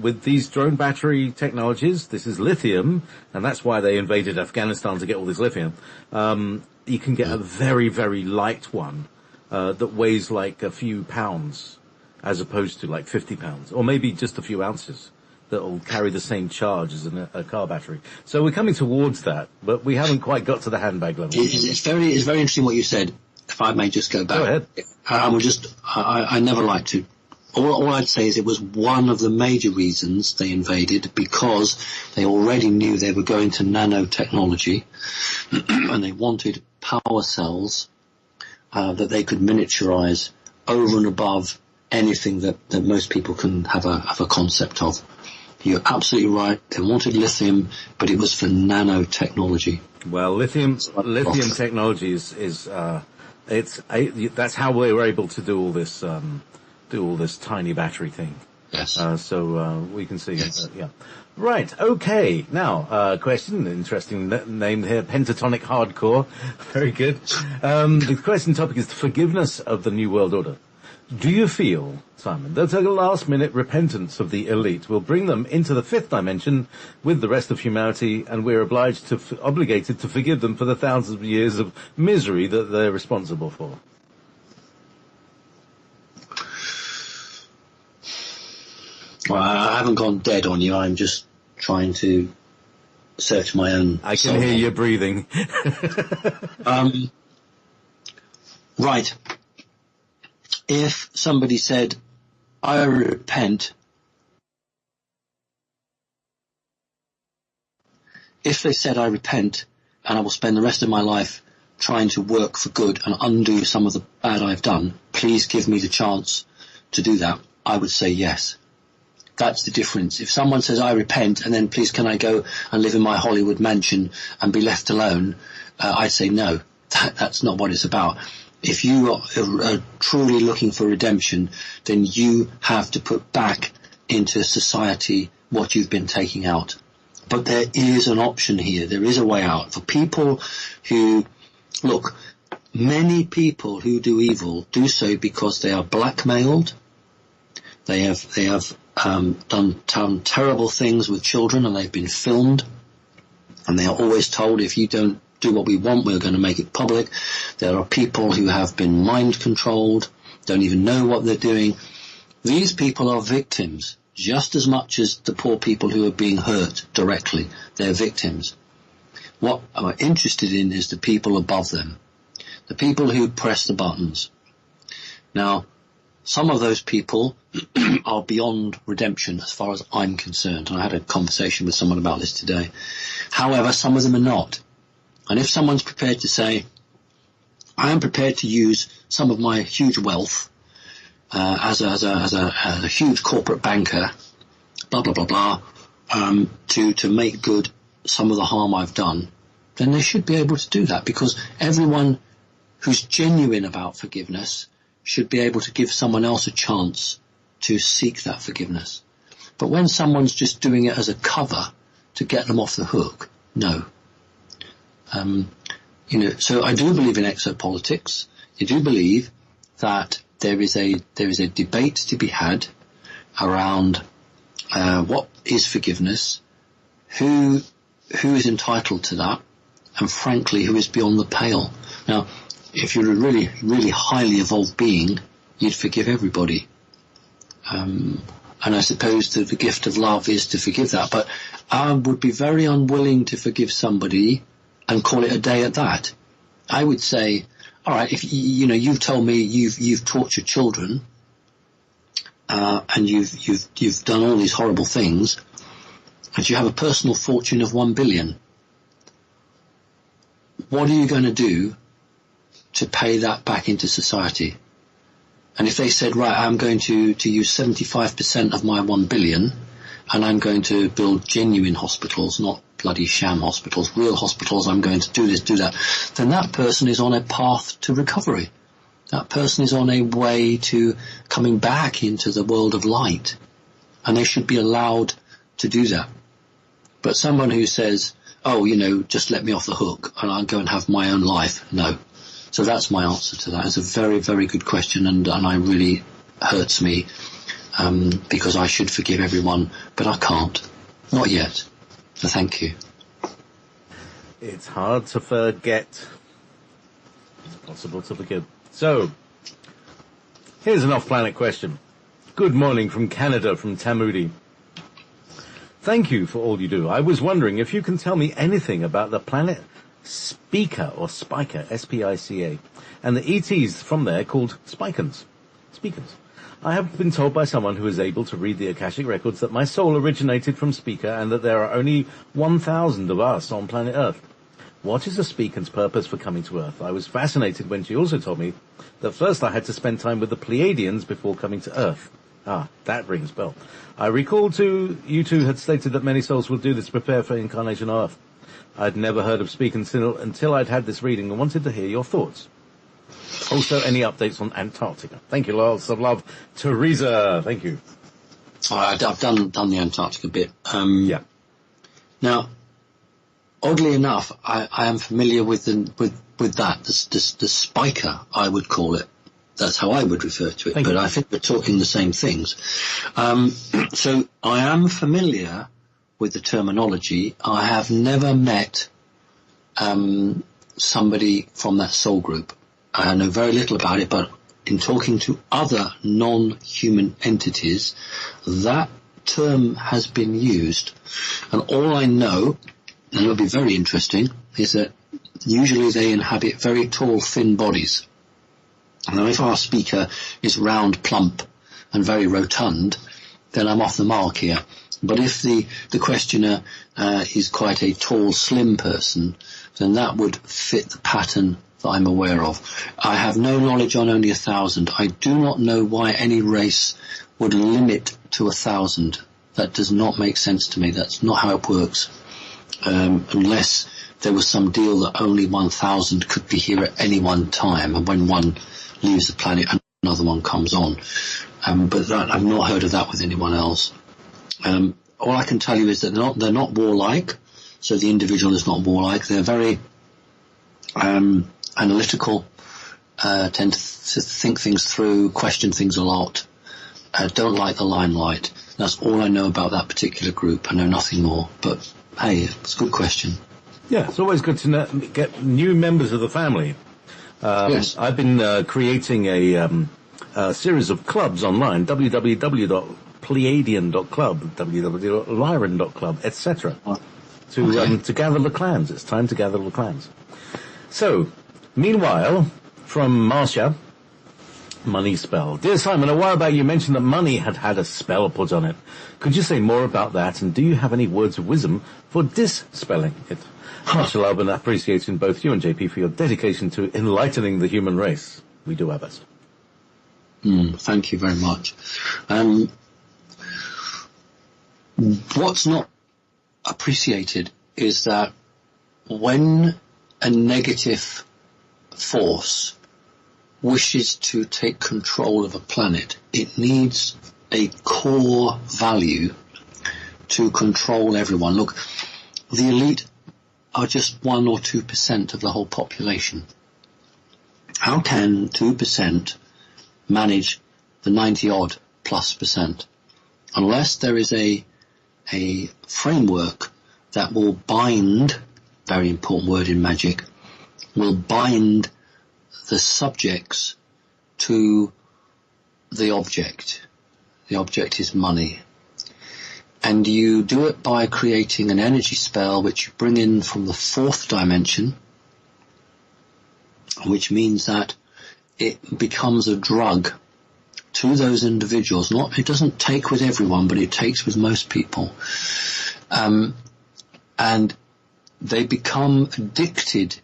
with these drone battery technologies, this is lithium, and that's why they invaded Afghanistan to get all this lithium. You can get a very, very light one that weighs like a few pounds as opposed to like 50 pounds, or maybe just a few ounces, that will carry the same charge as a car battery. So we're coming towards that, but we haven't quite got to the handbag level. It's very interesting what you said. If I may just go back. Go ahead. I never like to. All I'd say is it was one of the major reasons they invaded, because they already knew they were going to nanotechnology and they wanted power cells that they could miniaturize over and above anything that most people can have a concept of. You're absolutely right. They wanted lithium, but it was for nanotechnology. Well, lithium technology is that's how we were able to do all this tiny battery thing. Yes. So we can see. Yes. Yeah. Right. Okay. Now, question. Interesting name here. Pentatonic Hardcore. Very good. The question topic is the forgiveness of the New World Order. Do you feel, Simon, that a last-minute repentance of the elite will bring them into the fifth dimension with the rest of humanity, and we're obligated to forgive them for the thousands of years of misery that they're responsible for? Well, I haven't gone dead on you. I'm just trying to search my own I can hear you breathing. Right. If somebody said, I repent, if they said, I repent, and I will spend the rest of my life trying to work for good and undo some of the bad I've done, please give me the chance to do that, I would say yes. That's the difference. If someone says, I repent, and then please can I go and live in my Hollywood mansion and be left alone, I'd say no. That's not what it's about. If you are truly looking for redemption, then you have to put back into society what you've been taking out. But there is an option here. There is a way out. For people who, look, many people who do evil do so because they are blackmailed. They have done terrible things with children, and they've been filmed. And they are always told, if you don't do what we want, we're going to make it public. There are people who have been mind controlled, don't even know what they're doing. These people are victims just as much as the poor people who are being hurt directly. They're victims. What I'm interested in is the people above them, the people who press the buttons. Now, some of those people are beyond redemption as far as I'm concerned. And I had a conversation with someone about this today. However, some of them are not. And if someone's prepared to say, I am prepared to use some of my huge wealth as a huge corporate banker, blah, blah, blah, blah, to make good some of the harm I've done, then they should be able to do that, because everyone who's genuine about forgiveness should be able to give someone else a chance to seek that forgiveness. But when someone's just doing it as a cover to get them off the hook, no. So I do believe in exopolitics. I do believe that there is a debate to be had around what is forgiveness, who is entitled to that, and frankly, who is beyond the pale. Now, if you're a really, really highly evolved being, you'd forgive everybody. And I suppose that the gift of love is to forgive that. But I would be very unwilling to forgive somebody and call it a day at that. I would say, all right, if you've told me you've tortured children, and you've done all these horrible things, and you have a personal fortune of 1 billion. What are you going to do to pay that back into society? And if they said, right, I'm going to use 75% of my 1 billion, and I'm going to build genuine hospitals, not bloody sham hospitals, real hospitals, I'm going to do this, do that, then that person is on a path to recovery. That person is on a way to coming back into the world of light, and they should be allowed to do that. But someone who says, oh, just let me off the hook and I'll go and have my own life, no. So that's my answer to that. It's a very, very good question, and I really hurts me, because I should forgive everyone, but I can't. Not yet. So thank you. It's hard to forget. It's possible to forgive. So, here's an off-planet question. Good morning from Canada, from Tamudi. Thank you for all you do. I was wondering if you can tell me anything about the planet Spica, or Spica, S-P-I-C-A, and the ETs from there called Spicans. I have been told by someone who is able to read the Akashic records that my soul originated from Spica and that there are only 1,000 of us on planet Earth. What is a Spican's purpose for coming to Earth? I was fascinated when she also told me that first I had to spend time with the Pleiadians before coming to Earth. Ah, that rings bell. I recall too, you two had stated that many souls will do this to prepare for incarnation on Earth. I'd never heard of Spicans until I'd had this reading and wanted to hear your thoughts. Also, any updates on Antarctica? Thank you, lots of love. Teresa, thank you. I've done the Antarctica bit. Yeah. Now, oddly enough, I am familiar with that. The spiker, I would call it. That's how I would refer to it. Thank you. I think we're talking the same things. So I am familiar with the terminology. I have never met somebody from that soul group. I know very little about it, but in talking to other non-human entities, that term has been used. And all I know, and it'll be very interesting, is that usually they inhabit very tall, thin bodies. Now, if our speaker is round, plump, and very rotund, then I'm off the mark here. But if the questioner is quite a tall, slim person, then that would fit the pattern that I'm aware of. I have no knowledge on only 1,000. I do not know why any race would limit to 1,000. That does not make sense to me. That's not how it works. Unless there was some deal that only 1,000 could be here at any one time, and when one leaves the planet, another one comes on. But I've not heard of that with anyone else. All I can tell you is that they're not warlike, so the individual is not warlike. They're very analytical, tend to think things through, question things a lot, don't like the limelight. That's all I know about that particular group. I know nothing more, but hey, it's a good question. Yeah, it's always good to get new members of the family. Yes. I've been creating a series of clubs online, www.pleiadian.club, www.lyran.club, etc. To gather the clans. It's time to gather the clans. So, meanwhile, from Marcia, Money spell. Dear Simon, a while back you mentioned that money had had a spell put on it. Could you say more about that, and do you have any words of wisdom for dispelling it? Much love and appreciation both you and JP for your dedication to enlightening the human race. We do our best. Thank you very much. What's not appreciated is that when a negative force wishes to take control of a planet, it needs a core value to control everyone. Look, the elite are just 1 or 2% of the whole population. How can 2% manage the 90-odd plus percent? Unless there is a framework that will bind, very important word in magic, will bind the subjects to the object. The object is money. And you do it by creating an energy spell which you bring in from the 4th dimension, which means that it becomes a drug to those individuals. It doesn't take with everyone, but it takes with most people. And they become addicted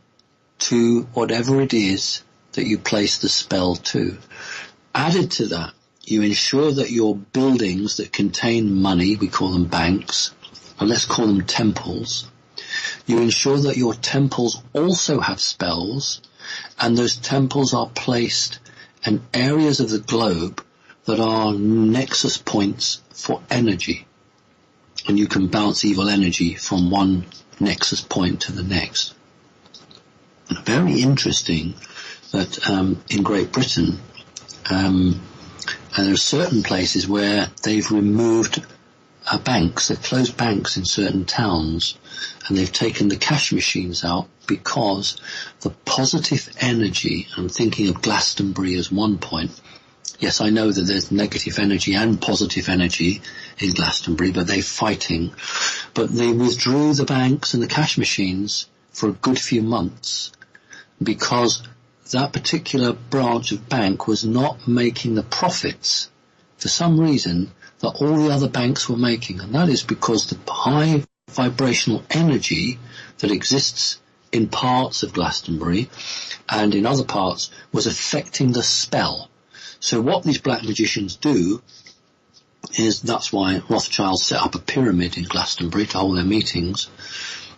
to whatever it is that you place the spell to. Added to that, you ensure that your buildings that contain money, we call them banks, and let's call them temples, you ensure that your temples also have spells, and those temples are placed in areas of the globe that are nexus points for energy. And you can bounce evil energy from one nexus point to the next. Very interesting that in Great Britain, there are certain places where they've removed banks, they've closed banks in certain towns, and they've taken the cash machines out because the positive energy, I'm thinking of Glastonbury as one point. Yes, I know that there's negative energy and positive energy in Glastonbury, but they're fighting. But they withdrew the banks and the cash machines for a good few months because that particular branch of bank was not making the profits for some reason that all the other banks were making. And that is because the high vibrational energy that exists in parts of Glastonbury and in other parts was affecting the spell. So what these black magicians do is, that's why Rothschild set up a pyramid in Glastonbury to hold their meetings.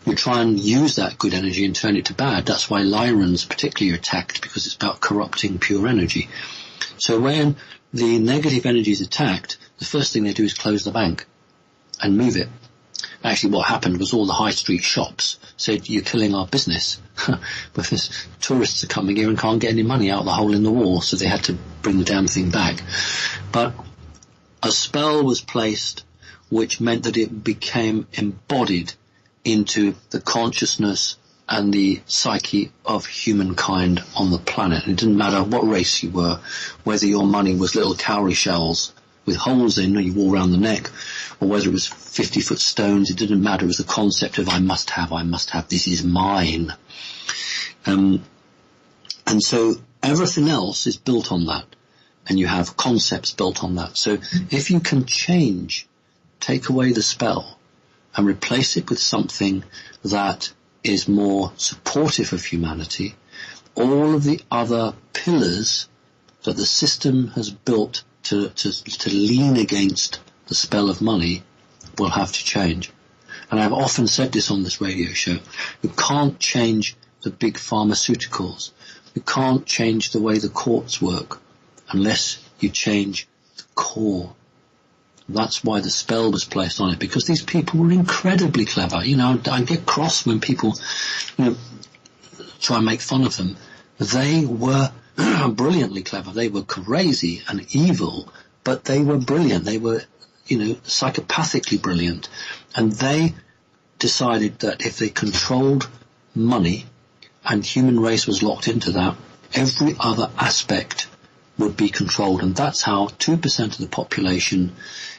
You try and use that good energy and turn it to bad. That's why Lyrans particularly are attacked, because it's about corrupting pure energy. So when the negative energy is attacked, the first thing they do is close the bank and move it. Actually, what happened was all the high street shops said, you're killing our business. Because tourists are coming here and can't get any money out of the hole in the wall, so they had to bring the damn thing back. But a spell was placed which meant that it became embodied into the consciousness and the psyche of humankind on the planet. It didn't matter what race you were, whether your money was little cowrie shells with holes in you wore around the neck, or whether it was 50-foot stones. It didn't matter. It was the concept of I must have, this is mine. And so everything else is built on that, and you have concepts built on that. So if you can take away the spell and replace it with something that is more supportive of humanity, all of the other pillars that the system has built to lean against the spell of money will have to change. And I've often said this on this radio show. You can't change the big pharmaceuticals. You can't change the way the courts work unless you change the core. That's why the spell was placed on it, because these people were incredibly clever. I get cross when people, try and make fun of them. They were brilliantly clever. They were crazy and evil, but they were brilliant. They were, psychopathically brilliant. And they decided that if they controlled money and human race was locked into that, every other aspect would be controlled. And that's how 2% of the population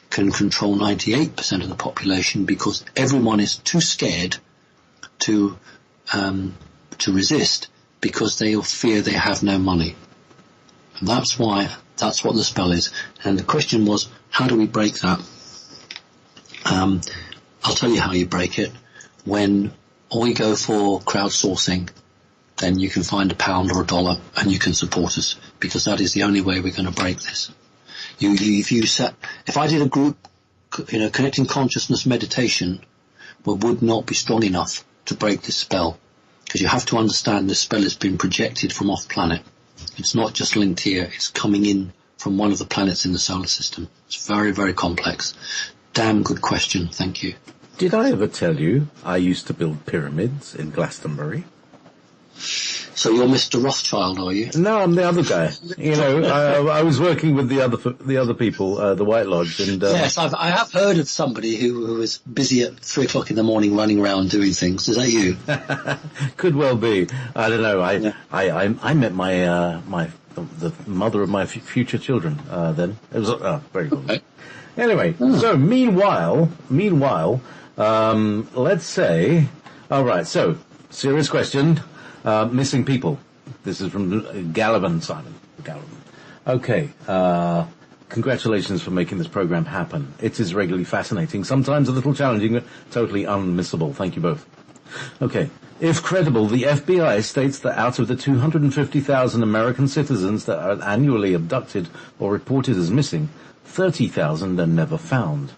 can control 98% of the population, because everyone is too scared to resist, because they fear they have no money. That's what the spell is. And the question was, how do we break that? I'll tell you how you break it. When we go for crowdsourcing, then you can find £1 or $1 and you can support us, because that is the only way we're going to break this. If I did a group, connecting consciousness meditation, would not be strong enough to break this spell, because you have to understand this spell has been projected from off planet. It's not just linked here, it's coming in from one of the planets in the solar system. It's very, very complex. Damn good question, thank you. Did I ever tell you I used to build pyramids in Glastonbury? So you're Mr. Rothschild, are you? No, I'm the other guy. I was working with the other people, the White Lodge, and yes, I have heard of somebody who was busy at 3 o'clock in the morning running around doing things. Is that you? Could well be. I don't know. I met the mother of my future children. Then it was very good. Okay. Anyway, so meanwhile, let's say, all right. So serious question. Missing people. This is from Gallivan, Simon. Gallivan. Okay. Congratulations for making this program happen. It is regularly fascinating, sometimes a little challenging, but totally unmissable. Thank you both. Okay. If credible, the FBI states that out of the 250,000 American citizens that are annually abducted or reported as missing, 30,000 are never found.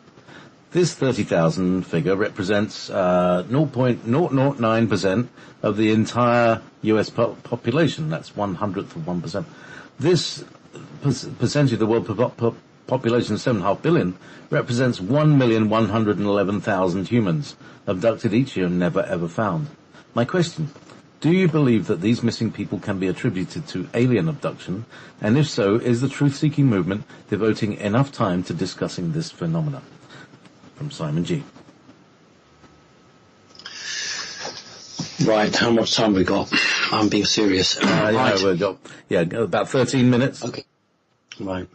This 30,000 figure represents 0.009% of the entire US population. That's 1/100 of 1%. This percentage of the world population, 7.5 billion, represents 1,111,000 humans abducted each year and never ever found. My question, do you believe that these missing people can be attributed to alien abduction? And if so, is the truth-seeking movement devoting enough time to discussing this phenomenon? From Simon G. Right, how much time have we got? I'm being serious. Right. We've got, about 13 minutes. Okay. Right.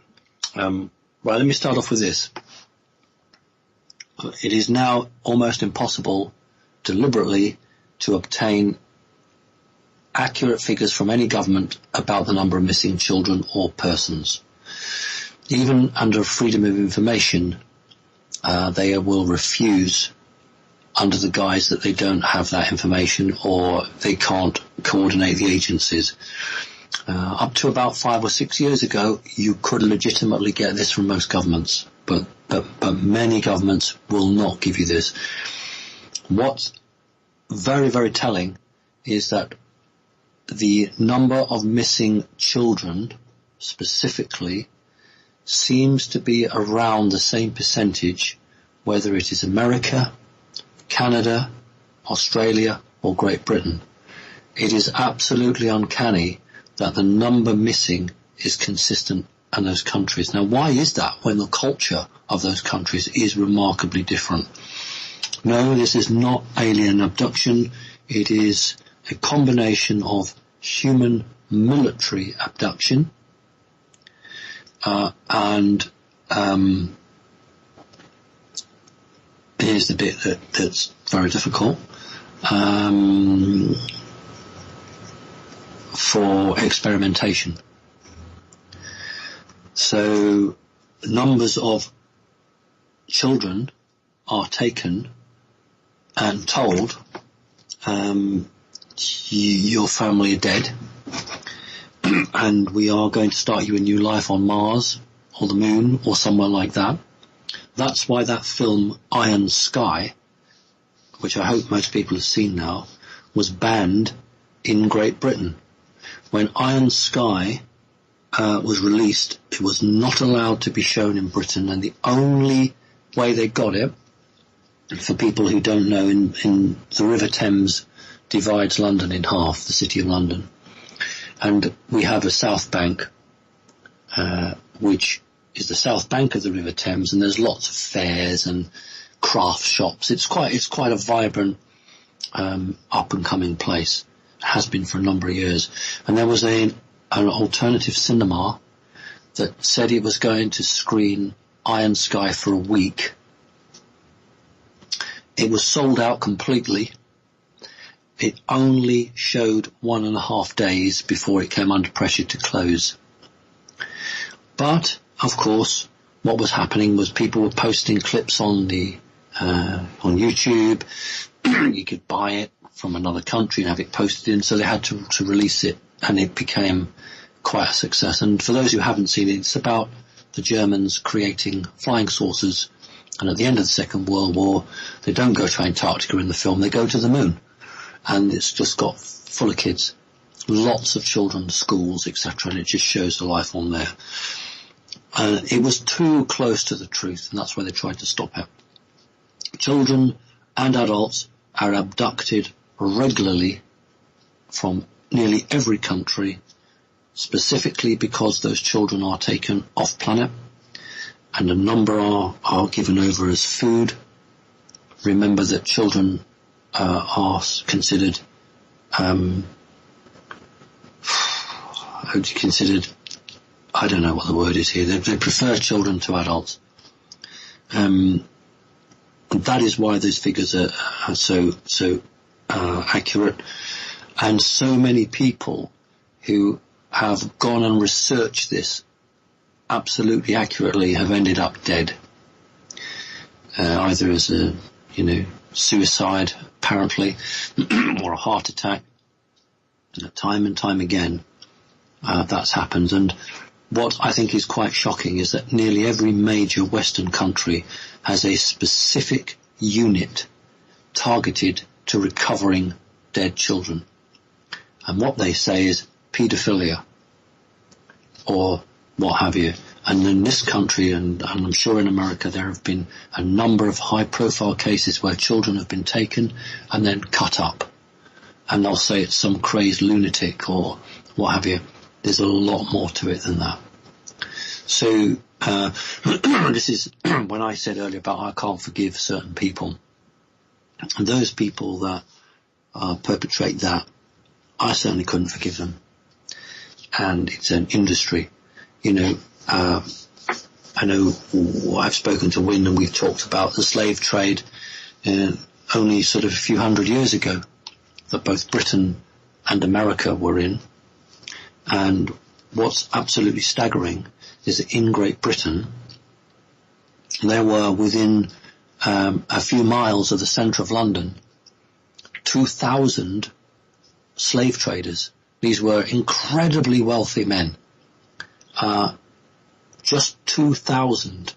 Right, let me start off with this. It is now almost impossible deliberately to obtain accurate figures from any government about the number of missing children or persons. Even under freedom of information, they will refuse under the guise that they don't have that information or they can't coordinate the agencies. Up to about 5 or 6 years ago, you could legitimately get this from most governments, but many governments will not give you this. What's very, very telling is that the number of missing children specifically seems to be around the same percentage, whether it is America, Canada, Australia, or Great Britain. It is absolutely uncanny that the number missing is consistent in those countries. Now, why is that when the culture of those countries is remarkably different? No, this is not alien abduction. It is a combination of human military abduction and here's the bit that's very difficult, for experimentation. So numbers of children are taken and told, your family are dead and we are going to start you a new life on Mars or the Moon or somewhere like that. That's why that film Iron Sky, which I hope most people have seen now, was banned in Great Britain. When Iron Sky was released, it was not allowed to be shown in Britain, and the only way they got it, for people who don't know, in the River Thames divides London in half, the City of London. And we have a south bank, which is the south bank of the River Thames, and there's lots of fairs and craft shops. It's quite a vibrant, up and coming place. It has been for a number of years. And there was an alternative cinema that said it was going to screen Iron Sky for a week. It was sold out completely. It only showed 1.5 days before it came under pressure to close. But, of course, what was happening was people were posting clips on YouTube. You could buy it from another country and have it posted in, so they had to release it, and it became quite a success. And for those who haven't seen it, it's about the Germans creating flying saucers, and at the end of the Second World War, they don't go to Antarctica in the film, they go to the moon. And it's just got full of kids, lots of children, schools, etc., and it just shows the life on there. It was too close to the truth, and that's why they tried to stop it. Children and adults are abducted regularly from nearly every country, specifically because those children are taken off planet, and a number are given over as food. Remember that children are considered, I don't know what the word is here. They prefer children to adults. And that is why those figures are so accurate. And so many people who have gone and researched this absolutely accurately have ended up dead. Either as a, suicide, apparently, or a heart attack. And time and time again, that's happened. And what I think is quite shocking is that nearly every major Western country has a specific unit targeted to recovering dead children. And what they say is paedophilia, or what have you. And in this country, and I'm sure in America, there have been a number of high-profile cases where children have been taken and then cut up. And they'll say it's some crazed lunatic or what have you. There's a lot more to it than that. So this is when I said earlier about I can't forgive certain people. And those people that perpetrate that, I certainly couldn't forgive them. And it's an industry. I know I've spoken to Wynne and we've talked about the slave trade only sort of a few hundred years ago that both Britain and America were in. And what's absolutely staggering is that in Great Britain, there were within a few miles of the centre of London, 2,000 slave traders. These were incredibly wealthy men. Just 2,000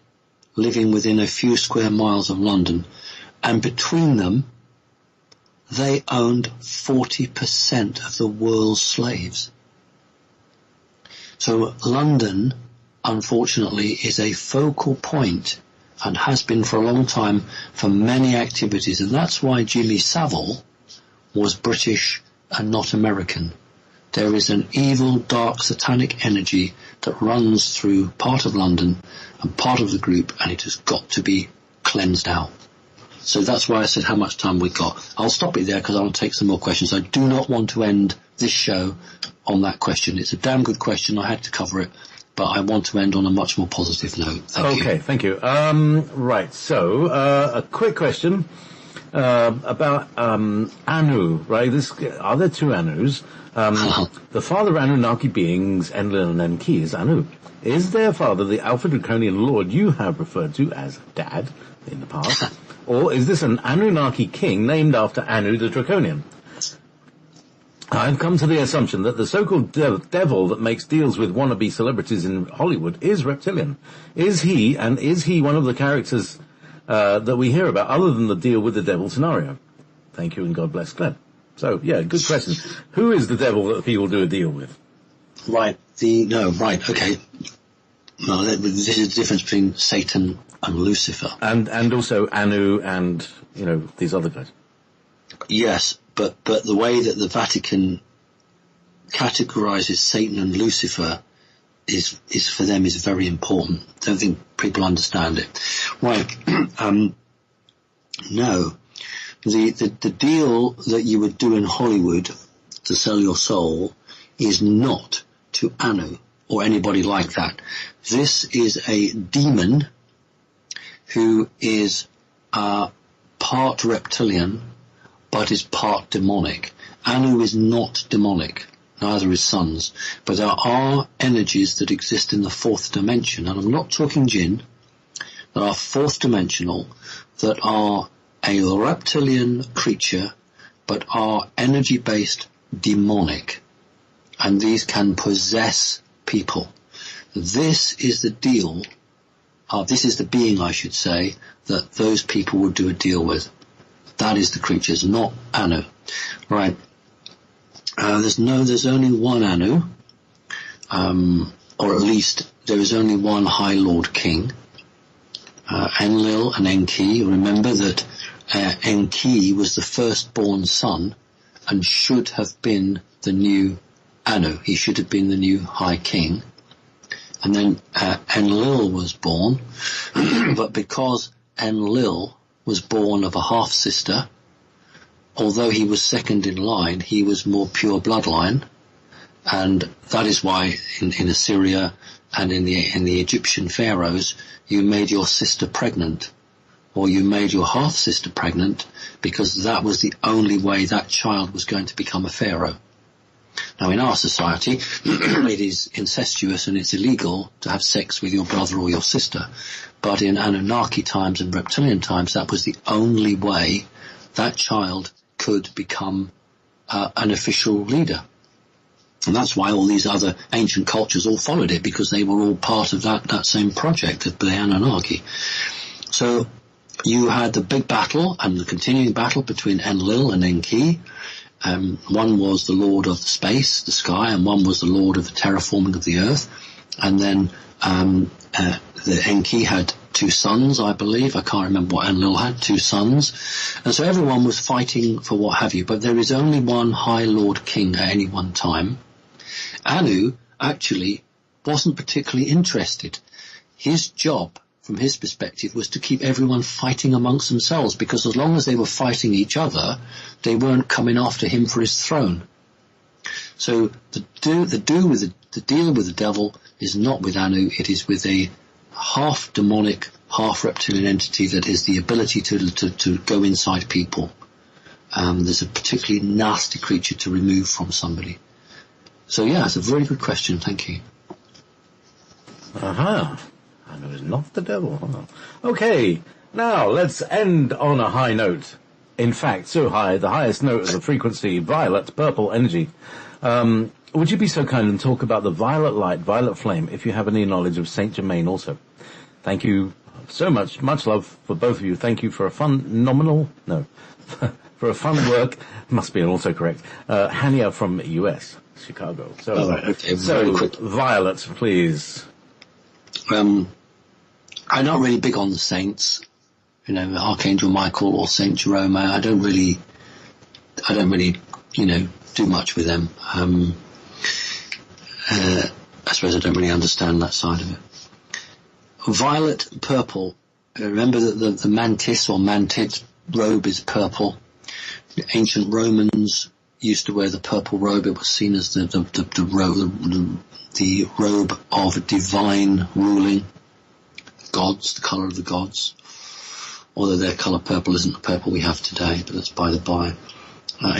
living within a few square miles of London. And between them, they owned 40% of the world's slaves. So London, unfortunately, is a focal point and has been for a long time for many activities. And that's why Jimmy Savile was British and not American. There is an evil, dark, satanic energy that runs through part of London and part of the group, and it has got to be cleansed out. So that's why I said how much time we got. I'll stop it there because I want to take some more questions. I do not want to end this show on that question. It's a damn good question. I had to cover it, but I want to end on a much more positive note. Thank you. Right, so a quick question about Anu, right? Are there two Anus? The father Anunnaki beings, Enlil and Enki, is Anu. Is their father the Alpha Draconian Lord you have referred to as Dad in the past? Or is this an Anunnaki king named after Anu the Draconian? I've come to the assumption that the so-called devil that makes deals with wannabe celebrities in Hollywood is reptilian. Is he one of the characters that we hear about, other than the deal with the devil scenario? Thank you, and God bless Glenn. So, yeah, good question. Who is the devil that people do a deal with? Right, okay. Well, this is the difference between Satan and Lucifer. And also Anu and, these other guys. Yes, but the way that the Vatican categorizes Satan and Lucifer is for them is very important. I don't think people understand it. Right, no. The deal that you would do in Hollywood to sell your soul is not to Anu or anybody like that. This is a demon who is part reptilian but is part demonic. Anu is not demonic. neither his sons. But there are energies that exist in the fourth dimension, and I'm not talking jinn, that are fourth dimensional, that are a reptilian creature, but are energy-based demonic, and these can possess people. This is the deal, this is the being, I should say, that those people would do a deal with. That is the creatures, not Anu. Right. There's only one Anu, or at least there is only one High Lord King, Enlil and Enki. Remember that Enki was the firstborn son and should have been the new Anu. He should have been the new High King. And then Enlil was born, but because Enlil was born of a half-sister, although he was second in line, he was more pure bloodline, and that is why in Assyria and in the Egyptian pharaohs, you made your sister pregnant, or you made your half-sister pregnant, because that was the only way that child was going to become a pharaoh. Now, in our society, it is incestuous and it's illegal to have sex with your brother or your sister. But in Anunnaki times and reptilian times, that was the only way that child could become an official leader. And that's why all these other ancient cultures all followed it, because they were all part of that same project of the Anunnaki. So you had the big battle and the continuing battle between Enlil and Enki. One was the lord of the space, the sky, and one was the lord of the terraforming of the earth. And then the Enki had two sons, I believe. I can't remember what Enlil had, two sons. And so everyone was fighting for what have you. But there is only one High Lord King at any one time. Anu actually wasn't particularly interested. His job, from his perspective, was to keep everyone fighting amongst themselves, because as long as they were fighting each other, they weren't coming after him for his throne. So the deal with the devil is not with Anu, it is with a half demonic, half reptilian entity that is the ability to go inside people. There's a particularly nasty creature to remove from somebody. So yeah, it's a very good question, thank you. Aha. And it was not the devil. Okay, now let's end on a high note. In fact, so high, the highest note of the frequency, violet, purple energy. Would you be so kind and talk about the violet light, violet flame, if you have any knowledge of Saint Germain also? Thank you so much. Much love for both of you. Thank you for a for a fun work. Must be an autocorrect. Hania from US, Chicago. So, okay, so violet, please. I'm not really big on the saints, Archangel Michael or Saint Jerome. I don't really, do much with them. I suppose I don't really understand that side of it. Violet, purple. Remember that the mantis or mantid robe is purple. The ancient Romans used to wear the purple robe. It was seen as the robe of divine ruling. Gods, the colour of the gods. Although their colour purple isn't the purple we have today, but that's by the by.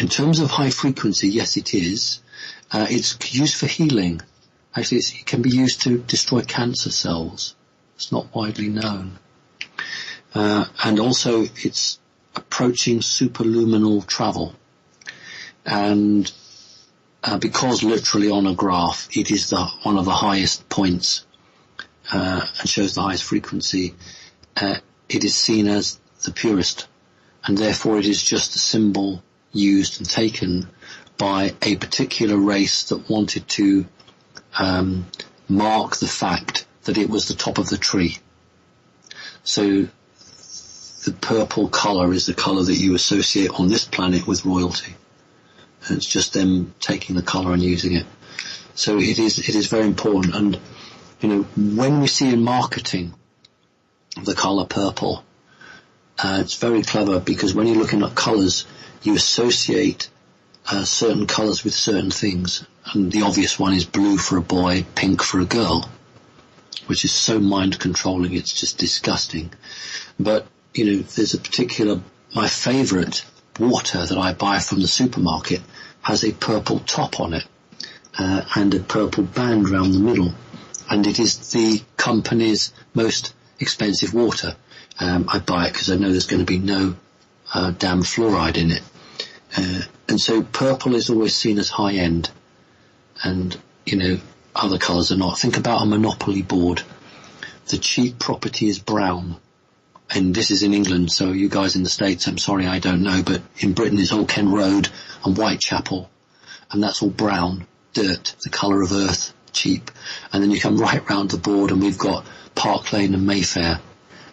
In terms of high frequency, yes it is. It's used for healing. Actually, it can be used to destroy cancer cells. It's not widely known. And also it's approaching superluminal travel. And because literally on a graph it is one of the highest points and shows the highest frequency, it is seen as the purest, and therefore it is just a symbol used and taken by a particular race that wanted to mark the fact that it was the top of the tree. So the purple colour is the colour that you associate on this planet with royalty. And it's just them taking the colour and using it. So it is very important. And, when we see in marketing the colour purple, it's very clever, because when you're looking at colours, you associate certain colours with certain things. And the obvious one is blue for a boy, pink for a girl, which is so mind-controlling, it's just disgusting. But, there's a particular, my favourite water that I buy from the supermarket has a purple top on it. and a purple band round the middle. And it is the company's most expensive water. I buy it because I know there's going to be no damn fluoride in it. And so purple is always seen as high end, and, you know, other colours are not. Think about a Monopoly board. The cheap property is brown. And this is in England, so you guys in the States, I'm sorry, I don't know, but in Britain it's Old Kent Road and Whitechapel, and that's all brown, dirt, the colour of earth, cheap. And then you come right round the board and we've got Park Lane and Mayfair,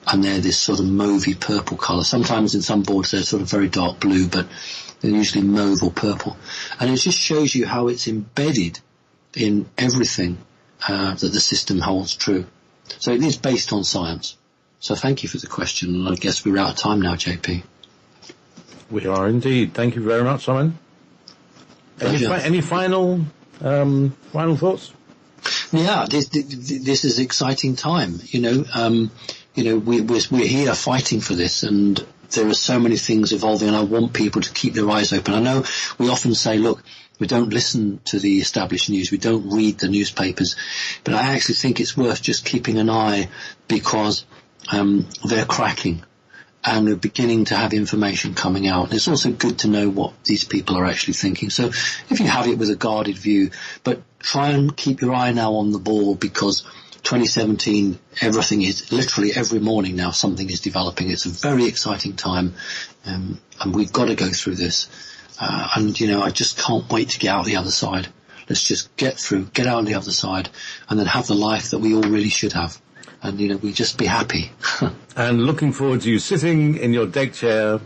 and they're this sort of mauvey purple colour. Sometimes in some boards they're sort of very dark blue, but they're usually mauve or purple. And it just shows you how it's embedded in everything that the system holds true. So it is based on science. So thank you for the question, and I guess we're out of time now, JP. We are indeed. Thank you very much, Simon. Any final thoughts? Yeah, this is an exciting time. We're here fighting for this, and there are so many things evolving, and I want people to keep their eyes open. I know we often say, look, we don't listen to the established news, we don't read the newspapers, but I actually think it's worth just keeping an eye, because they're cracking and we're beginning to have information coming out. And it's also good to know what these people are actually thinking. So if you have it with a guarded view, but try and keep your eye now on the ball, because 2017, everything is literally every morning now something is developing. It's a very exciting time, and we've got to go through this. I just can't wait to get out the other side. Let's just get out the other side, and then have the life that we all really should have. And, we just be happy. And looking forward to you sitting in your deck chair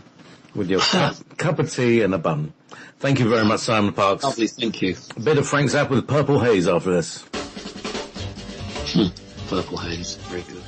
with your cup of tea and a bun. Thank you very much, Simon Parkes. Lovely, thank you. A bit of Frank Zappa with Purple Haze after this. Purple Haze, very good.